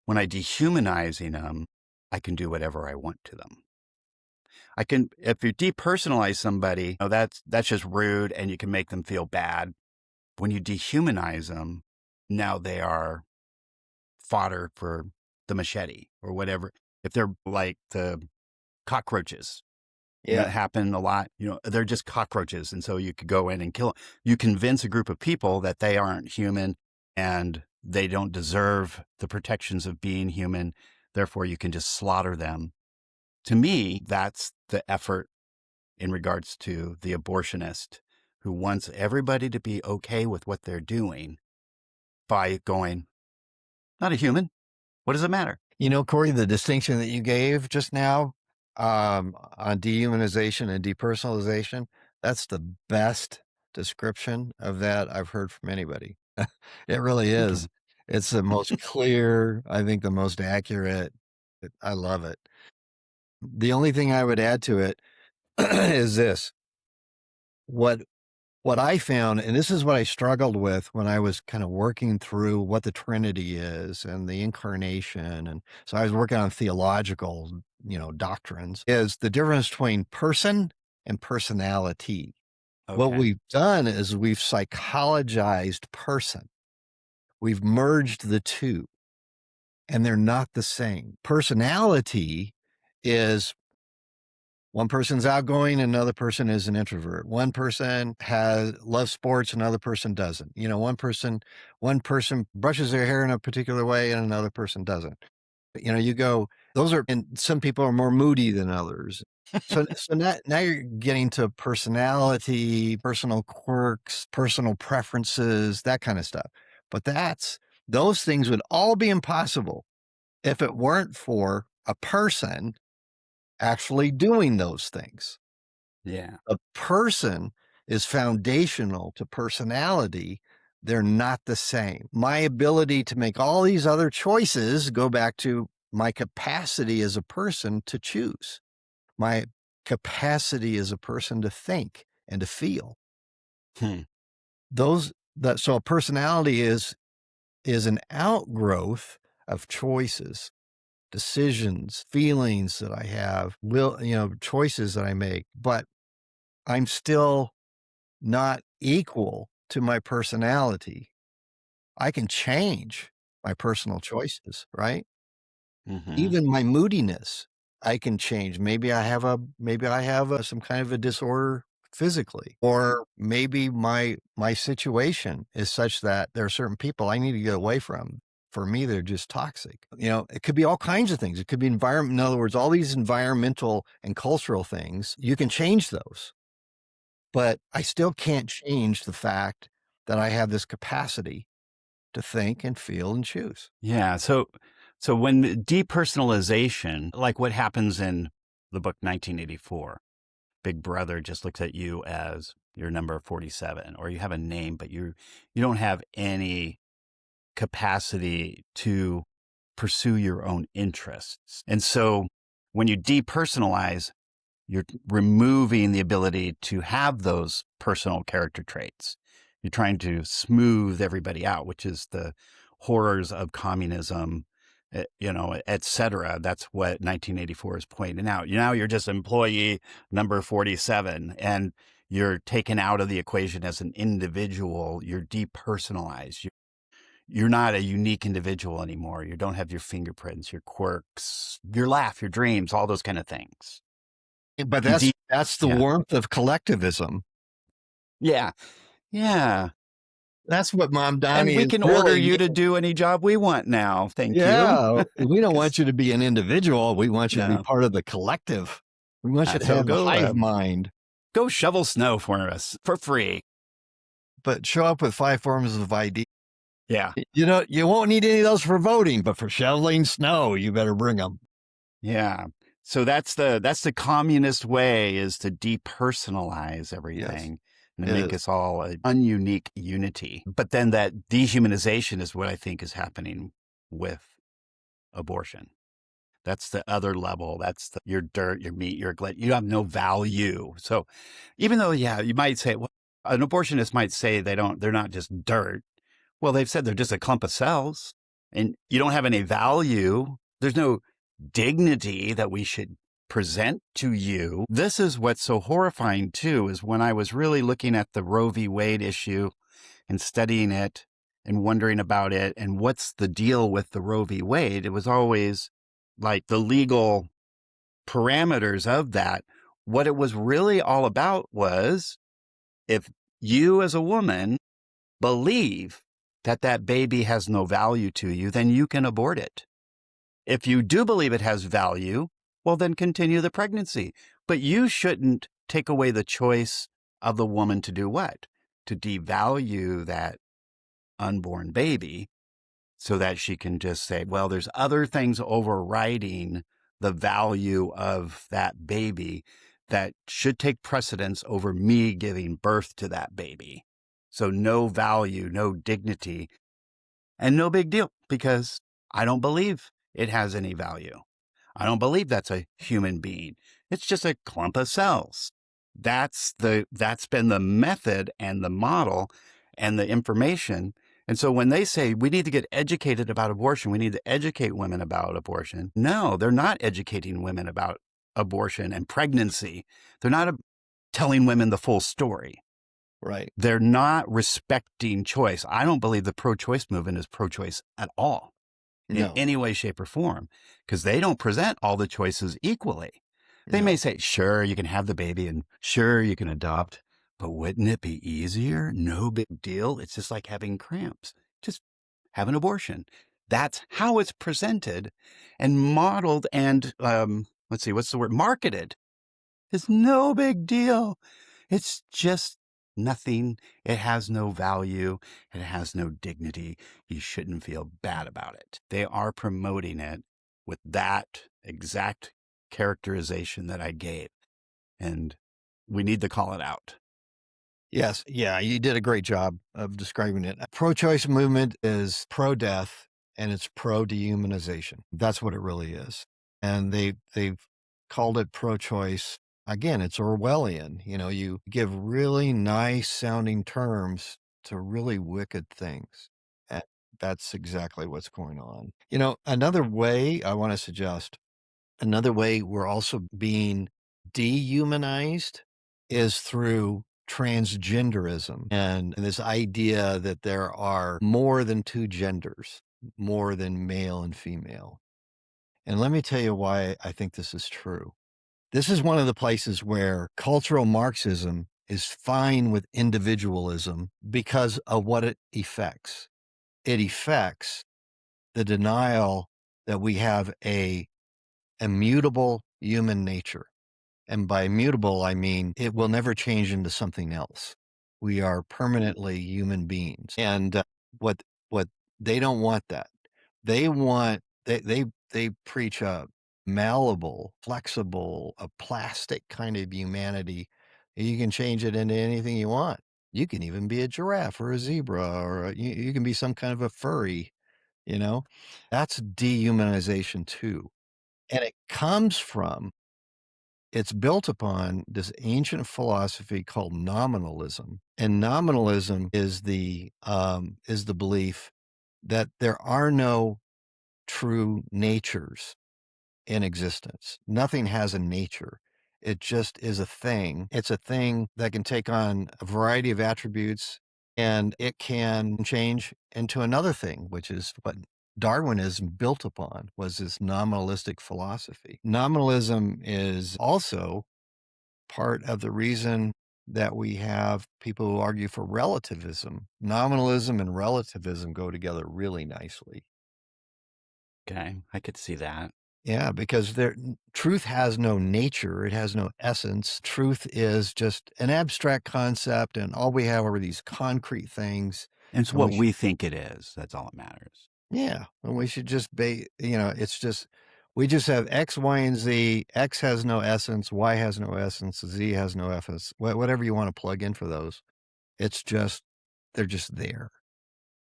Speaker 2: When I dehumanizing them, I can do whatever I want to them. If you depersonalize somebody, that's just rude and you can make them feel bad. When you dehumanize them, now they are fodder for the machete or whatever. If they're like the cockroaches, that happen a lot, they're just cockroaches. And so you could go in and kill them. You convince a group of people that they aren't human and they don't deserve the protections of being human. Therefore, you can just slaughter them. To me, that's the effort in regards to the abortionist who wants everybody to be okay with what they're doing by going, not a human. What does it matter?
Speaker 3: Corey, the distinction that you gave just now on dehumanization and depersonalization, that's the best description of that I've heard from anybody. It really is. It's the most clear, I think the most accurate. I love it. The only thing I would add to it is this. What I found, and this is what I struggled with when I was kind of working through what the Trinity is and the incarnation. And so I was working on theological, doctrines, is the difference between person and personality.
Speaker 2: Okay.
Speaker 3: What we've done is we've psychologized person. We've merged the two, and they're not the same. Personality is one person's outgoing, another person is an introvert. One person loves sports, another person doesn't. One person brushes their hair in a particular way, and another person doesn't. And some people are more moody than others. So now you're getting to personality, personal quirks, personal preferences, that kind of stuff. But those things would all be impossible if it weren't for a person actually doing those things.
Speaker 2: Yeah.
Speaker 3: A person is foundational to personality. They're not the same. My ability to make all these other choices go back to my capacity as a person to choose, my capacity as a person to think and to feel. So a personality is an outgrowth of choices, decisions, feelings that I have, choices that I make, but I'm still not equal to my personality. I can change my personal choices, right? Even my moodiness, I can change. Maybe I have some kind of a disorder physically, or maybe my situation is such that there are certain people I need to get away from. For me, they're just toxic. It could be all kinds of things. It could be environment. In other words, all these environmental and cultural things, you can change those. But I still can't change the fact that I have this capacity to think and feel and choose.
Speaker 2: Yeah. So when depersonalization, like what happens in the book 1984, Big Brother just looks at you as your number 47, or you have a name, but you don't have any capacity to pursue your own interests. And so when you depersonalize, you're removing the ability to have those personal character traits. You're trying to smooth everybody out, which is the horrors of communism, et cetera. That's what 1984 is pointing out. Now you're just employee number 47, and you're taken out of the equation as an individual. You're depersonalized. You're not a unique individual anymore. You don't have your fingerprints, your quirks, your laugh, your dreams, all those kind of things.
Speaker 3: But that's the warmth of collectivism.
Speaker 2: Yeah. Yeah.
Speaker 3: That's what Mom Donnie.
Speaker 2: And we can order you to do any job we want now. Thank you.
Speaker 3: Yeah. We don't want you to be an individual. We want you to be part of the collective. We want you to have a hive mind.
Speaker 2: Go shovel snow for us for free.
Speaker 3: But show up with 5 forms of ID.
Speaker 2: Yeah.
Speaker 3: You won't need any of those for voting, but for shoveling snow, you better bring them.
Speaker 2: Yeah. So that's the communist way, is to depersonalize everything. and to make us all an ununique unity. But then that dehumanization is what I think is happening with abortion. That's the other level. That's your dirt, your meat, your glut. You have no value. So even though, yeah, you might say, well, an abortionist might say they're not just dirt. Well, they've said they're just a clump of cells and you don't have any value. There's no dignity that we should present to you. This is what's so horrifying too, is when I was really looking at the Roe v. Wade issue and studying it and wondering about it and what's the deal with the Roe v. Wade, it was always like the legal parameters of that. What it was really all about was if you as a woman believe that that baby has no value to you, then you can abort it. If you do believe it has value, well, then continue the pregnancy. But you shouldn't take away the choice of the woman to do what? To devalue that unborn baby so that she can just say, well, there's other things overriding the value of that baby that should take precedence over me giving birth to that baby. So no value, no dignity, and no big deal because I don't believe it has any value. I don't believe that's a human being. It's just a clump of cells. That's been the method and the model and the information. And so when they say we need to get educated about abortion, we need to educate women about abortion. No, they're not educating women about abortion and pregnancy. They're not telling women the full story.
Speaker 3: Right.
Speaker 2: They're not respecting choice. I don't believe the pro-choice movement is pro-choice at all in any way, shape, or form, because they don't present all the choices equally. They may say, sure, you can have the baby and sure, you can adopt, but wouldn't it be easier? No big deal. It's just like having cramps. Just have an abortion. That's how it's presented and modeled and, marketed. It's no big deal. It's just nothing. It has no value. It has no dignity. You shouldn't feel bad about it. They are promoting it with that exact characterization that I gave. And we need to call it out.
Speaker 3: Yes. Yeah. You did a great job of describing it. Pro-choice movement is pro-death and it's pro-dehumanization. That's what it really is. And they've called it pro-choice. Again, it's Orwellian. You give really nice sounding terms to really wicked things. And that's exactly what's going on. Another way I want to suggest, another way we're also being dehumanized is through transgenderism and this idea that there are more than two genders, more than male and female. And let me tell you why I think this is true. This is one of the places where cultural Marxism is fine with individualism because of what it effects. It effects the denial that we have a immutable human nature. And by immutable, I mean it will never change into something else. We are permanently human beings. And what they don't want that. They want they preach a malleable, flexible, a plastic kind of humanity. You can change it into anything you want. You can even be a giraffe or a zebra, or you can be some kind of a furry. That's dehumanization too. And it's built upon this ancient philosophy called nominalism. And nominalism is the belief that there are no true natures in existence. Nothing has a nature. It just is a thing. It's a thing that can take on a variety of attributes and it can change into another thing, which is what Darwinism built upon, was this nominalistic philosophy. Nominalism is also part of the reason that we have people who argue for relativism. Nominalism and relativism go together really nicely.
Speaker 2: Okay, I could see that.
Speaker 3: Yeah, because truth has no nature. It has no essence. Truth is just an abstract concept, and all we have are these concrete things.
Speaker 2: And it's what we think it is. That's all that matters.
Speaker 3: Yeah, and we should just it's just We just have X, Y, and Z. X has no essence. Y has no essence. Z has no essence. Whatever you want to plug in for those. It's just, they're just there.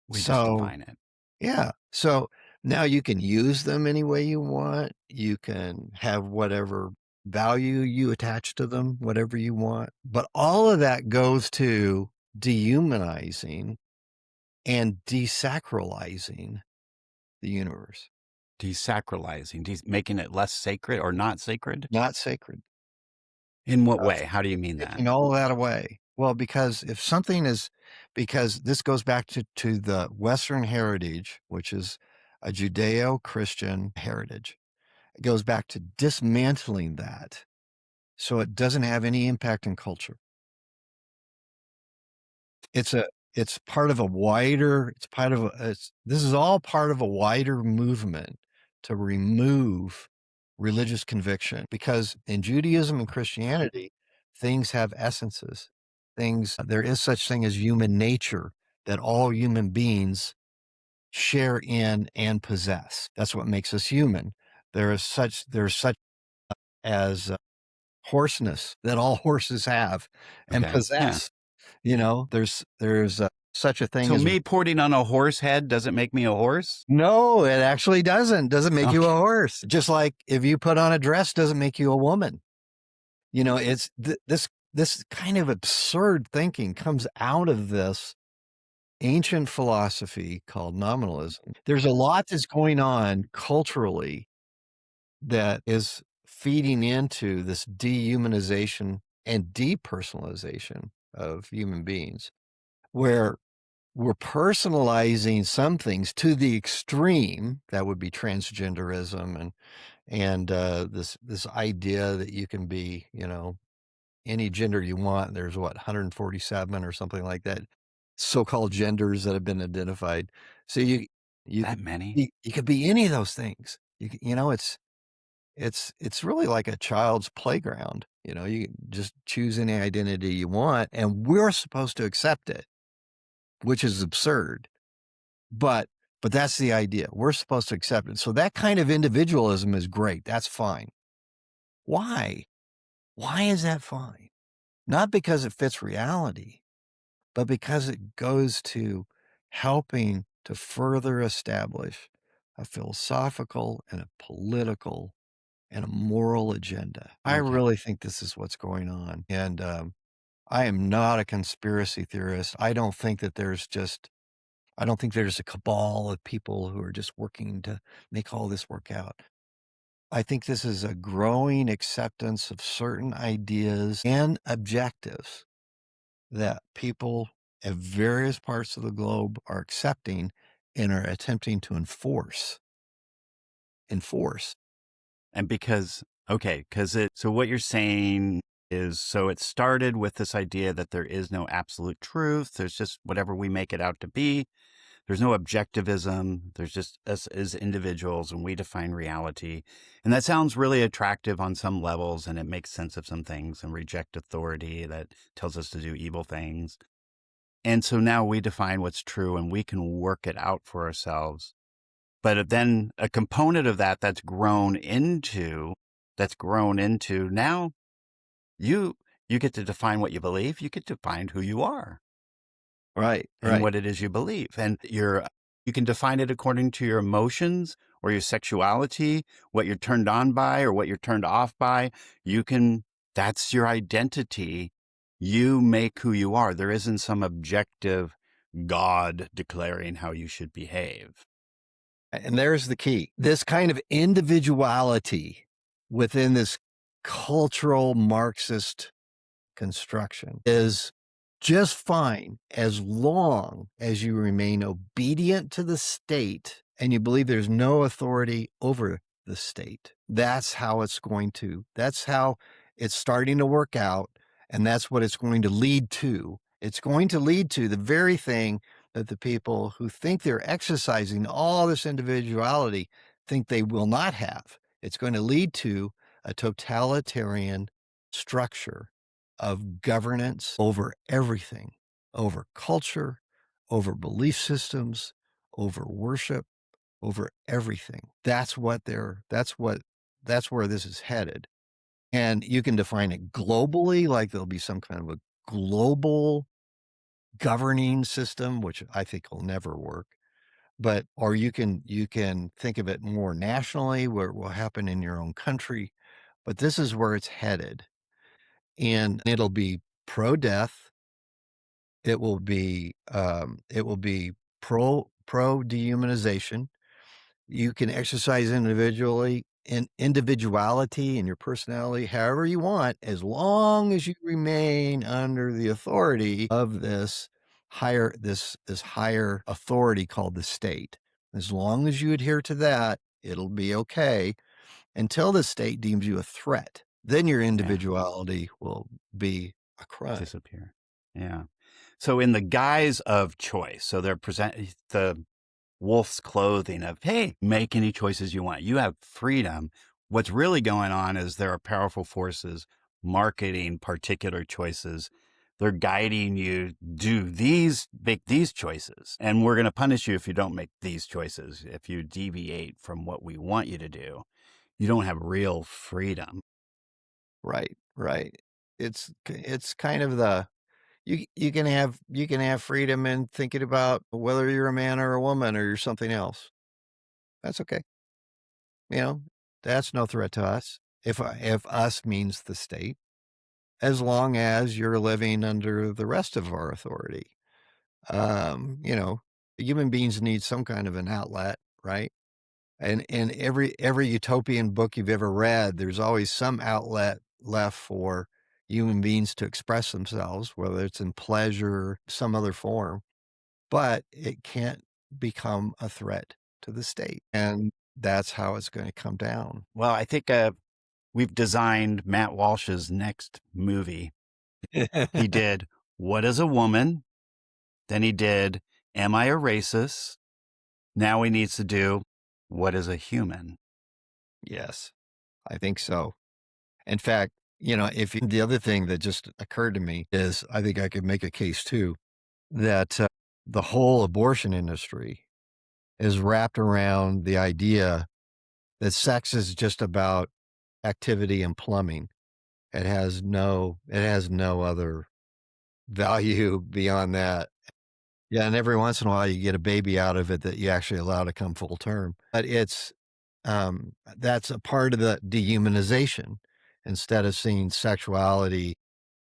Speaker 2: We just
Speaker 3: So,
Speaker 2: define it.
Speaker 3: yeah. So now you can use them any way you want. You can have whatever value you attach to them, whatever you want. But all of that goes to dehumanizing and desacralizing the universe.
Speaker 2: Desacralizing, making it less sacred or not sacred?
Speaker 3: Not sacred.
Speaker 2: In what way? How do you mean that?
Speaker 3: Taking all of that away. Well, because if something is, because this goes back to the Western heritage, which is a Judeo-Christian heritage. It goes back to dismantling that so it doesn't have any impact on culture. It's part of a wider, it's part of this is all part of a wider movement to remove religious conviction, because in Judaism and Christianity, things have essences. There is such thing as human nature that all human beings share in and possess. That's what makes us human. There's such as hoarseness that all horses have and
Speaker 2: Okay. Yeah.
Speaker 3: possess. There's such a thing
Speaker 2: So
Speaker 3: as,
Speaker 2: me porting on a horse head doesn't make me a horse?
Speaker 3: no, it actually doesn't make you a
Speaker 2: Okay.
Speaker 3: horse. Just like if you put on a dress doesn't make you a woman. It's this kind of absurd thinking comes out of this ancient philosophy called nominalism. There's a lot that's going on culturally that is feeding into this dehumanization and depersonalization of human beings, where we're personalizing some things to the extreme. That would be transgenderism and this idea that you can be, any gender you want. There's 147 or something like that, so-called genders that have been identified. So you
Speaker 2: That
Speaker 3: could
Speaker 2: many?
Speaker 3: you could be any of those things. It's really like a child's playground. You can just choose any identity you want, and we're supposed to accept it, which is absurd. But that's the idea. We're supposed to accept it. So that kind of individualism is great. That's fine. Why? Why is that fine? Not because it fits reality, but because it goes to helping to further establish a philosophical and a political and a moral agenda. I
Speaker 2: Okay.
Speaker 3: really think this is what's going on. And I am not a conspiracy theorist. I don't think there's a cabal of people who are just working to make all this work out. I think this is a growing acceptance of certain ideas and objectives that people at various parts of the globe are accepting and are attempting to enforce.
Speaker 2: And so what you're saying is, so it started with this idea that there is no absolute truth. There's just whatever we make it out to be. There's no objectivism. There's just us as individuals, and we define reality. And that sounds really attractive on some levels, and it makes sense of some things, and reject authority that tells us to do evil things. And so now we define what's true, and we can work it out for ourselves. But then a component of that's grown into now you get to define what you believe. You get to define who you are.
Speaker 3: Right.
Speaker 2: And what it is you believe. And you can define it according to your emotions or your sexuality, what you're turned on by or what you're turned off by. That's your identity. You make who you are. There isn't some objective God declaring how you should behave.
Speaker 3: And there's the key. This kind of individuality within this cultural Marxist construction is just fine as long as you remain obedient to the state and you believe there's no authority over the state. That's how it's starting to work out. And that's what it's going to lead to. It's going to lead to the very thing that the people who think they're exercising all this individuality think they will not have. It's going to lead to a totalitarian structure of governance over everything, over culture, over belief systems, over worship, over everything. That's where this is headed. And you can define it globally, like there'll be some kind of a global governing system, which I think will never work. But or you can think of it more nationally, where it will happen in your own country. But this is where it's headed. And it'll be pro-death. It will be pro dehumanization. You can exercise individuality and your personality however you want, as long as you remain under the authority of this higher authority called the state. As long as you adhere to that, it'll be okay until the state deems you a threat. Then your individuality will be a crime.
Speaker 2: Disappear. Yeah. So in the guise of choice, so they're the wolf's clothing of, hey, make any choices you want. You have freedom. What's really going on is there are powerful forces marketing particular choices. They're guiding you, make these choices. And we're going to punish you if you don't make these choices. If you deviate from what we want you to do, you don't have real freedom.
Speaker 3: Right. It's kind of the you can have freedom in thinking about whether you're a man or a woman or you're something else. That's okay. That's no threat to us. If us means the state, as long as you're living under the rest of our authority. Human beings need some kind of an outlet, right? And in every utopian book you've ever read, there's always some outlet left for human beings to express themselves, whether it's in pleasure, some other form, but it can't become a threat to the state. And that's how it's going to come down.
Speaker 2: Well, I think we've designed Matt Walsh's next movie. He did What is a Woman? Then he did Am I a Racist? Now he needs to do What is a Human?
Speaker 3: Yes, I think so. In fact, the other thing that just occurred to me is I think I could make a case too that the whole abortion industry is wrapped around the idea that sex is just about activity and plumbing. It has no other value beyond that. Yeah, and every once in a while you get a baby out of it that you actually allow to come full term. But that's a part of the dehumanization. Instead of seeing sexuality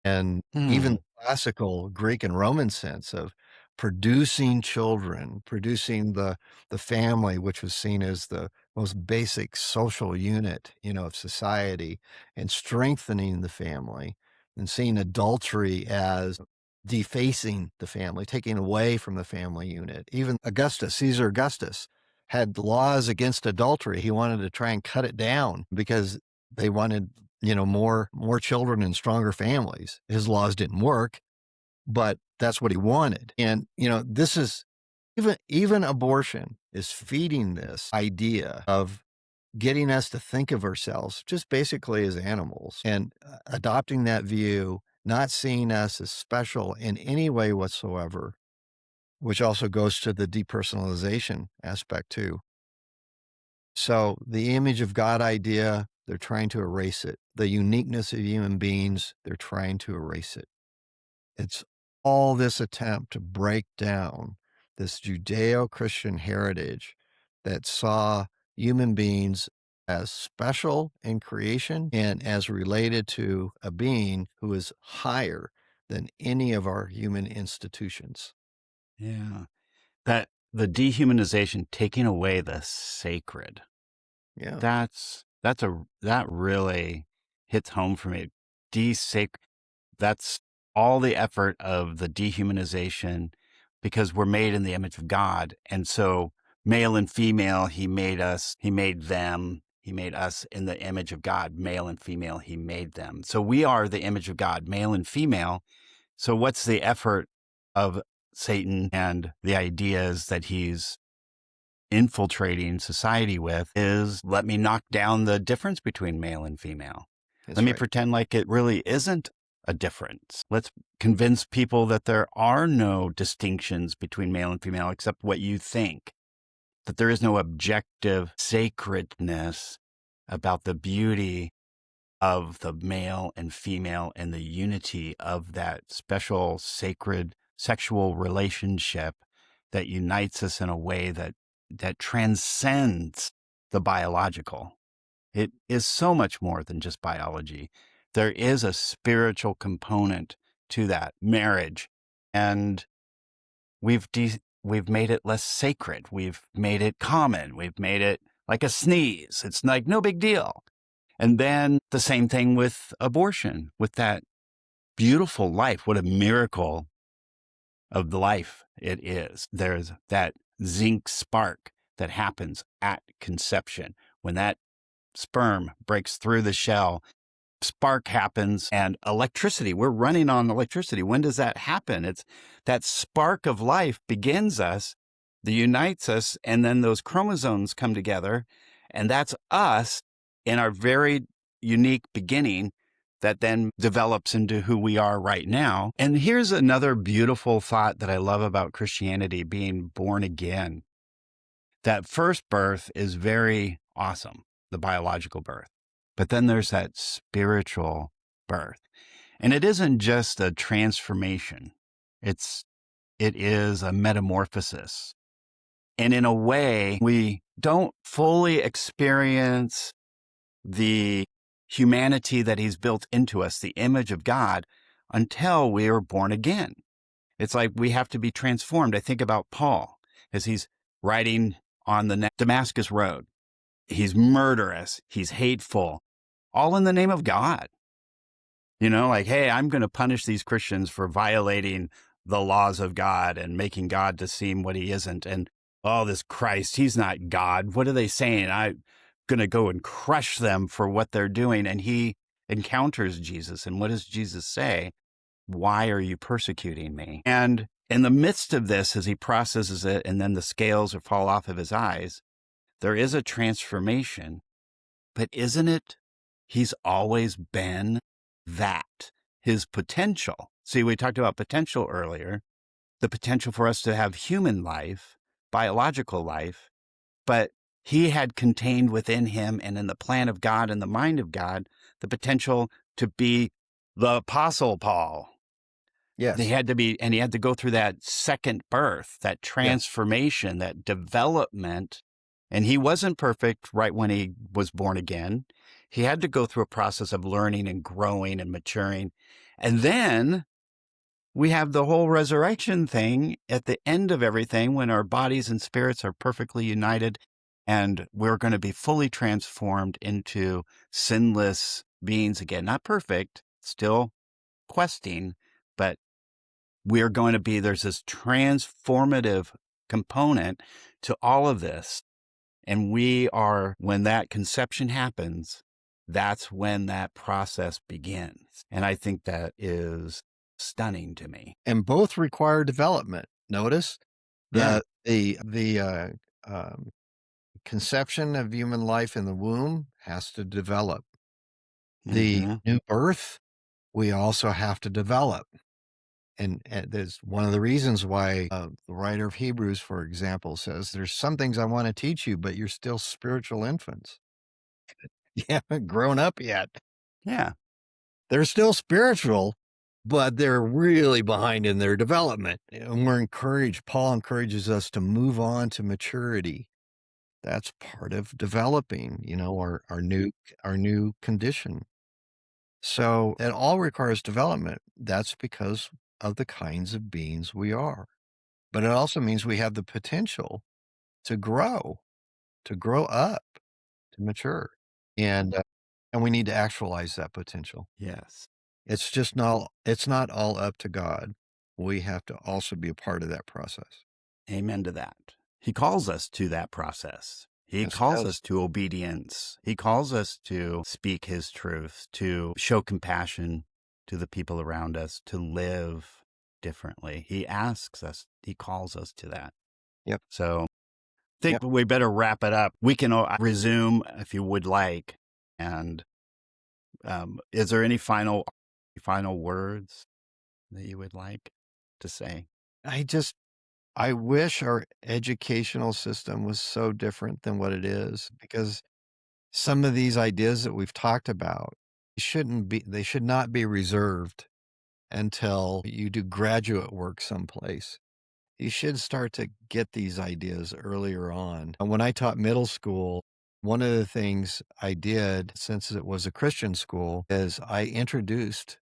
Speaker 3: and even classical Greek and Roman sense of producing children, producing the family, which was seen as the most basic social unit, of society, and strengthening the family, and seeing adultery as defacing the family, taking away from the family unit. Even Caesar Augustus, had laws against adultery. He wanted to try and cut it down because they wanted more children and stronger families. His laws didn't work, but that's what he wanted. And, this is even abortion is feeding this idea of getting us to think of ourselves just basically as animals and adopting that view, not seeing us as special in any way whatsoever, which also goes to the depersonalization aspect too. So the image of God idea, they're trying to erase it. The uniqueness of human beings, they're trying to erase it. It's all this attempt to break down this Judeo-Christian heritage that saw human beings as special in creation and as related to a being who is higher than any of our human institutions.
Speaker 2: Yeah. That the dehumanization, taking away the sacred.
Speaker 3: Yeah.
Speaker 2: That really hits home for me. That's all the effort of the dehumanization, because we're made in the image of God. And so male and female, he made us in the image of God, male and female, he made them. So we are the image of God, male and female. So what's the effort of Satan and the ideas that he's infiltrating society with is, let me knock down the difference between male and female. Let me pretend like it really isn't a difference. Let's convince people that there are no distinctions between male and female except what you think. that there is no objective sacredness about the beauty of the male and female and the unity of that special sacred sexual relationship that unites us in a way that transcends the biological. It is so much more than just biology. There is a spiritual component to that marriage, and we've made it less sacred. We've made it common. We've made it like a sneeze. It's like no big deal. And then the same thing with abortion, with that beautiful life. What a miracle of the life it is. There's that zinc spark that happens at conception. When that sperm breaks through the shell, spark happens, and electricity. We're running on electricity. When does that happen? It's that spark of life begins us, that unites us, and then those chromosomes come together, and that's us in our very unique beginning that then develops into who we are right now. And here's another beautiful thought that I love about Christianity, being born again. That first birth is very awesome, the biological birth. But then there's that spiritual birth. And it isn't just a transformation. It is a metamorphosis. And in a way, we don't fully experience the humanity that he's built into us, the image of God, until we are born again. It's like we have to be transformed. I think about Paul as he's riding on the Damascus road. He's murderous. He's hateful, all in the name of God. You know, like, hey, I'm going to punish these Christians for violating the laws of God and making God to seem what he isn't. And, oh, this Christ, he's not God. What are they saying? I'm going to go and crush them for what they're doing. And he encounters Jesus. And what does Jesus say? Why are you persecuting me? And in the midst of this, as he processes it, and then the scales fall off of his eyes, there is a transformation. But isn't it? He's always been that, his potential. See, we talked about potential earlier, the potential for us to have human life, biological life, but he had contained within him and in the plan of God and the mind of God, the potential to be the Apostle Paul.
Speaker 3: Yes.
Speaker 2: He had to go through that second birth, that transformation, that development. And he wasn't perfect right when he was born again. He had to go through a process of learning and growing and maturing. And then we have the whole resurrection thing at the end of everything, when our bodies and spirits are perfectly united and we're going to be fully transformed into sinless beings again. Not perfect, still questing, but we're going to be, there's this transformative component to all of this. And when that conception happens, that's when that process begins. And I think that is stunning to me.
Speaker 3: And both require development. Notice that the conception of human life in the womb has to develop. The new birth, we also have to develop. And there's one of the reasons why the writer of Hebrews, for example, says, there's some things I want to teach you, but you're still spiritual infants. You haven't grown up yet.
Speaker 2: Yeah.
Speaker 3: They're still spiritual, but they're really behind in their development. And Paul encourages us to move on to maturity. That's part of developing, our new condition. So it all requires development. That's because of the kinds of beings we are. But it also means we have the potential to grow up, to mature. And we need to actualize that potential.
Speaker 2: Yes.
Speaker 3: It's not all up to God. We have to also be a part of that process.
Speaker 2: Amen to that. He calls us to that process. He calls us to obedience. He calls us to speak his truth, to show compassion to the people around us, to live differently. He asks us, he calls us to that.
Speaker 3: Yep.
Speaker 2: So I think we better wrap it up. We can resume if you would like. And is there any final words that you would like to say?
Speaker 3: I wish our educational system was so different than what it is, because some of these ideas that we've talked about they should not be reserved until you do graduate work someplace. You should start to get these ideas earlier on. And when I taught middle school, one of the things I did, since it was a Christian school, is I introduced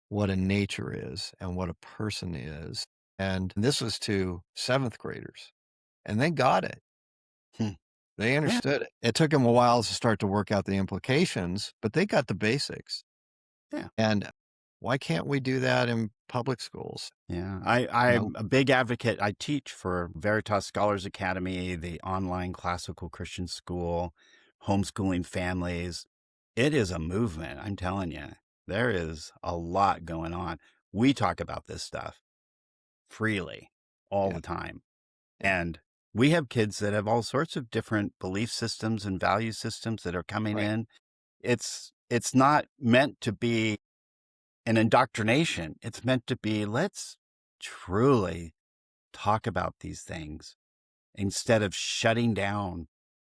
Speaker 3: what a nature is and what a person is. And this was to seventh graders, and they got it.
Speaker 2: Hmm.
Speaker 3: They
Speaker 2: Yeah.
Speaker 3: understood it. It took them a while to start to work out the implications, but they got the basics.
Speaker 2: Yeah.
Speaker 3: And why can't we do that in public schools?
Speaker 2: Yeah.
Speaker 3: You know?
Speaker 2: I'm a big advocate. I teach for Veritas Scholars Academy, the online classical Christian school, homeschooling families. It is a movement. I'm telling you, there is a lot going on. We talk about this stuff freely all
Speaker 3: Yeah.
Speaker 2: the time.
Speaker 3: Yeah.
Speaker 2: And we have kids that have all sorts of different belief systems and value systems that are coming
Speaker 3: Right.
Speaker 2: in. It's not meant to be an indoctrination. It's meant to be, let's truly talk about these things instead of shutting down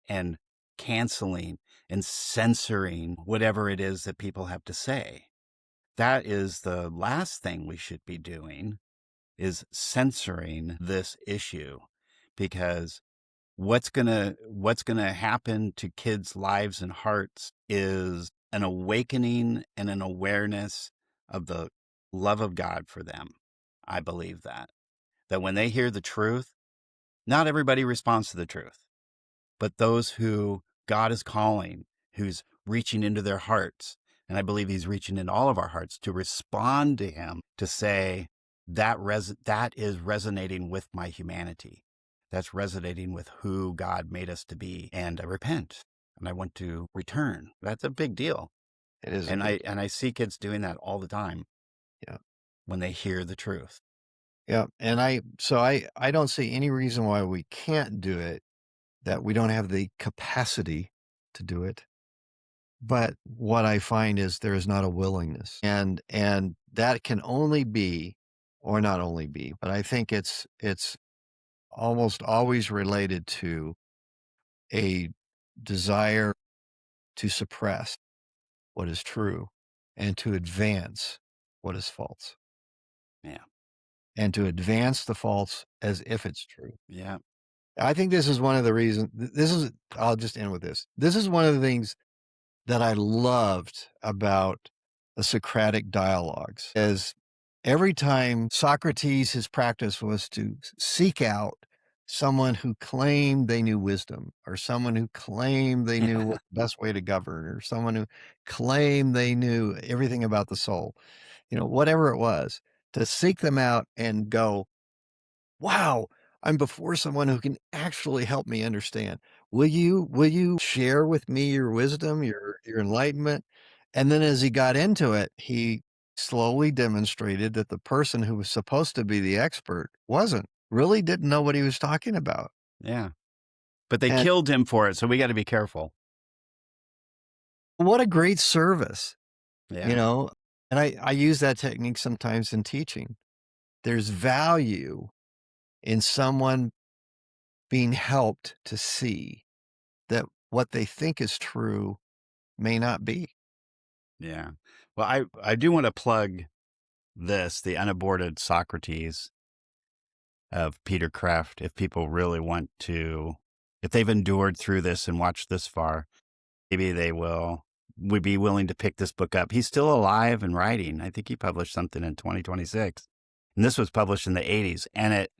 Speaker 2: and canceling and censoring whatever it is that people have to say. That is the last thing we should be doing, is censoring this issue, because what's going to happen to kids' lives and hearts is an awakening and an awareness of the love of God for them. I believe that when they hear the truth, not everybody responds to the truth, but those who God is calling, who's reaching into their hearts, and I believe he's reaching into all of our hearts to respond to him, to say that is resonating with my humanity. That's resonating with who God made us to be. And I repent and I want to return. That's a big deal.
Speaker 3: It is.
Speaker 2: And I see kids doing that all the time.
Speaker 3: Yeah.
Speaker 2: When they hear the truth.
Speaker 3: Yeah. And I don't see any reason why we can't do it, that we don't have the capacity to do it. But what I find is there is not a willingness. And that can only be, or not only be, but I think it's almost always related to a desire to suppress what is true and to advance what is false.
Speaker 2: Yeah.
Speaker 3: And to advance the false as if it's true.
Speaker 2: Yeah.
Speaker 3: I think this is one of the reasons. I'll just end with this. This is one of the things that I loved about the Socratic dialogues, is every time Socrates, his practice was to seek out someone who claimed they knew wisdom, or someone who claimed they knew what the best way to govern, or someone who claimed they knew everything about the soul, whatever it was, to seek them out and go, wow, I'm before someone who can actually help me understand. Will you share with me your wisdom, your enlightenment? And then as he got into it, he slowly demonstrated that the person who was supposed to be the expert really didn't know what he was talking about.
Speaker 2: Yeah. But they
Speaker 3: And
Speaker 2: killed him for it, so we got to be careful.
Speaker 3: what a great service,
Speaker 2: Yeah.
Speaker 3: And I use that technique sometimes in teaching. There's value in someone being helped to see that what they think is true may not be.
Speaker 2: Yeah. Well, I do want to plug this, the Unaborted Socrates of Peter Kraft, if people really want to, if they've endured through this and watched this far, maybe they would be willing to pick this book up. He's still alive and writing. I think he published something in 2026. And this was published in the 80s. And it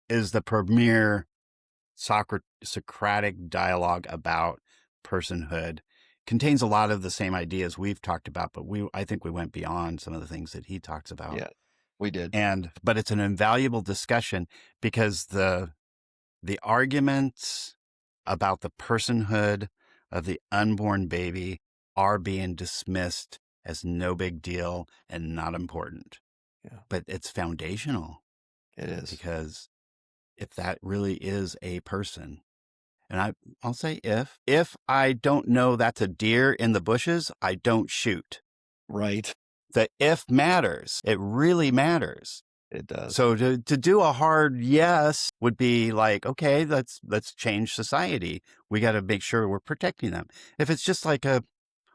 Speaker 2: is the premier Socratic dialogue about personhood. Contains a lot of the same ideas we've talked about, but I think we went beyond some of the things that he talks about.
Speaker 3: Yeah, we did.
Speaker 2: But it's an invaluable discussion, because the arguments about the personhood of the unborn baby are being dismissed as no big deal and not important.
Speaker 3: Yeah.
Speaker 2: But it's foundational.
Speaker 3: It is.
Speaker 2: Because if that really is a person, and I'll say if I don't know that's a deer in the bushes, I don't shoot.
Speaker 3: Right.
Speaker 2: The if matters. It really matters.
Speaker 3: It does.
Speaker 2: So to do a hard yes would be like, okay, let's change society. We got to make sure we're protecting them. If it's just like a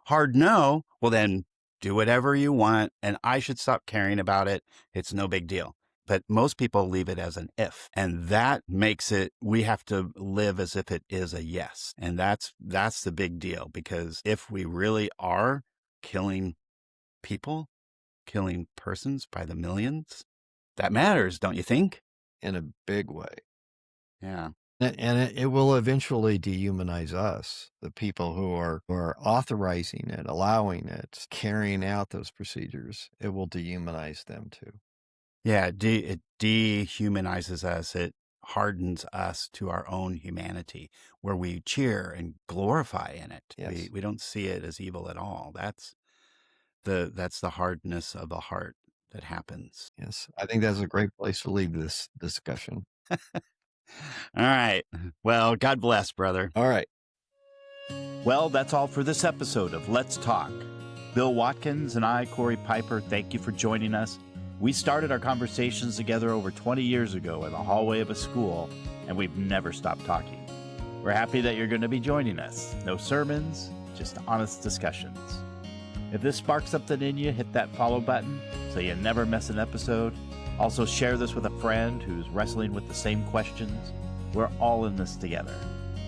Speaker 2: hard no, well then do whatever you want and I should stop caring about it. It's no big deal. But most people leave it as an if, and that makes it, we have to live as if it is a yes. And that's the big deal, because if we really are killing people, killing persons by the millions, that matters, don't you think?
Speaker 3: In a big way.
Speaker 2: Yeah.
Speaker 3: And it will eventually dehumanize us, the people who are authorizing it, allowing it, carrying out those procedures. It will dehumanize them too.
Speaker 2: Yeah, it dehumanizes us. It hardens us to our own humanity, where we cheer and glorify in it.
Speaker 3: Yes.
Speaker 2: We don't see it as evil at all. That's the hardness of the heart that happens.
Speaker 3: Yes. I think that's a great place to leave this discussion.
Speaker 2: All right. Well, God bless, brother.
Speaker 3: All right.
Speaker 1: Well, that's all for this episode of Let's Talk. Bill Watkins and I, Corey Piper, thank you for joining us. We started our conversations together over 20 years ago in the hallway of a school, and we've never stopped talking. We're happy that you're going to be joining us. No sermons, just honest discussions. If this sparks something in you, hit that follow button so you never miss an episode. Also, share this with a friend who's wrestling with the same questions. We're all in this together.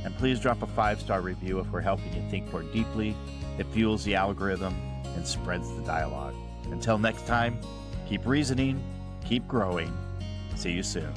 Speaker 1: And please drop a 5-star review if we're helping you think more deeply. It fuels the algorithm and spreads the dialogue. Until next time, keep reasoning, keep growing. See you soon.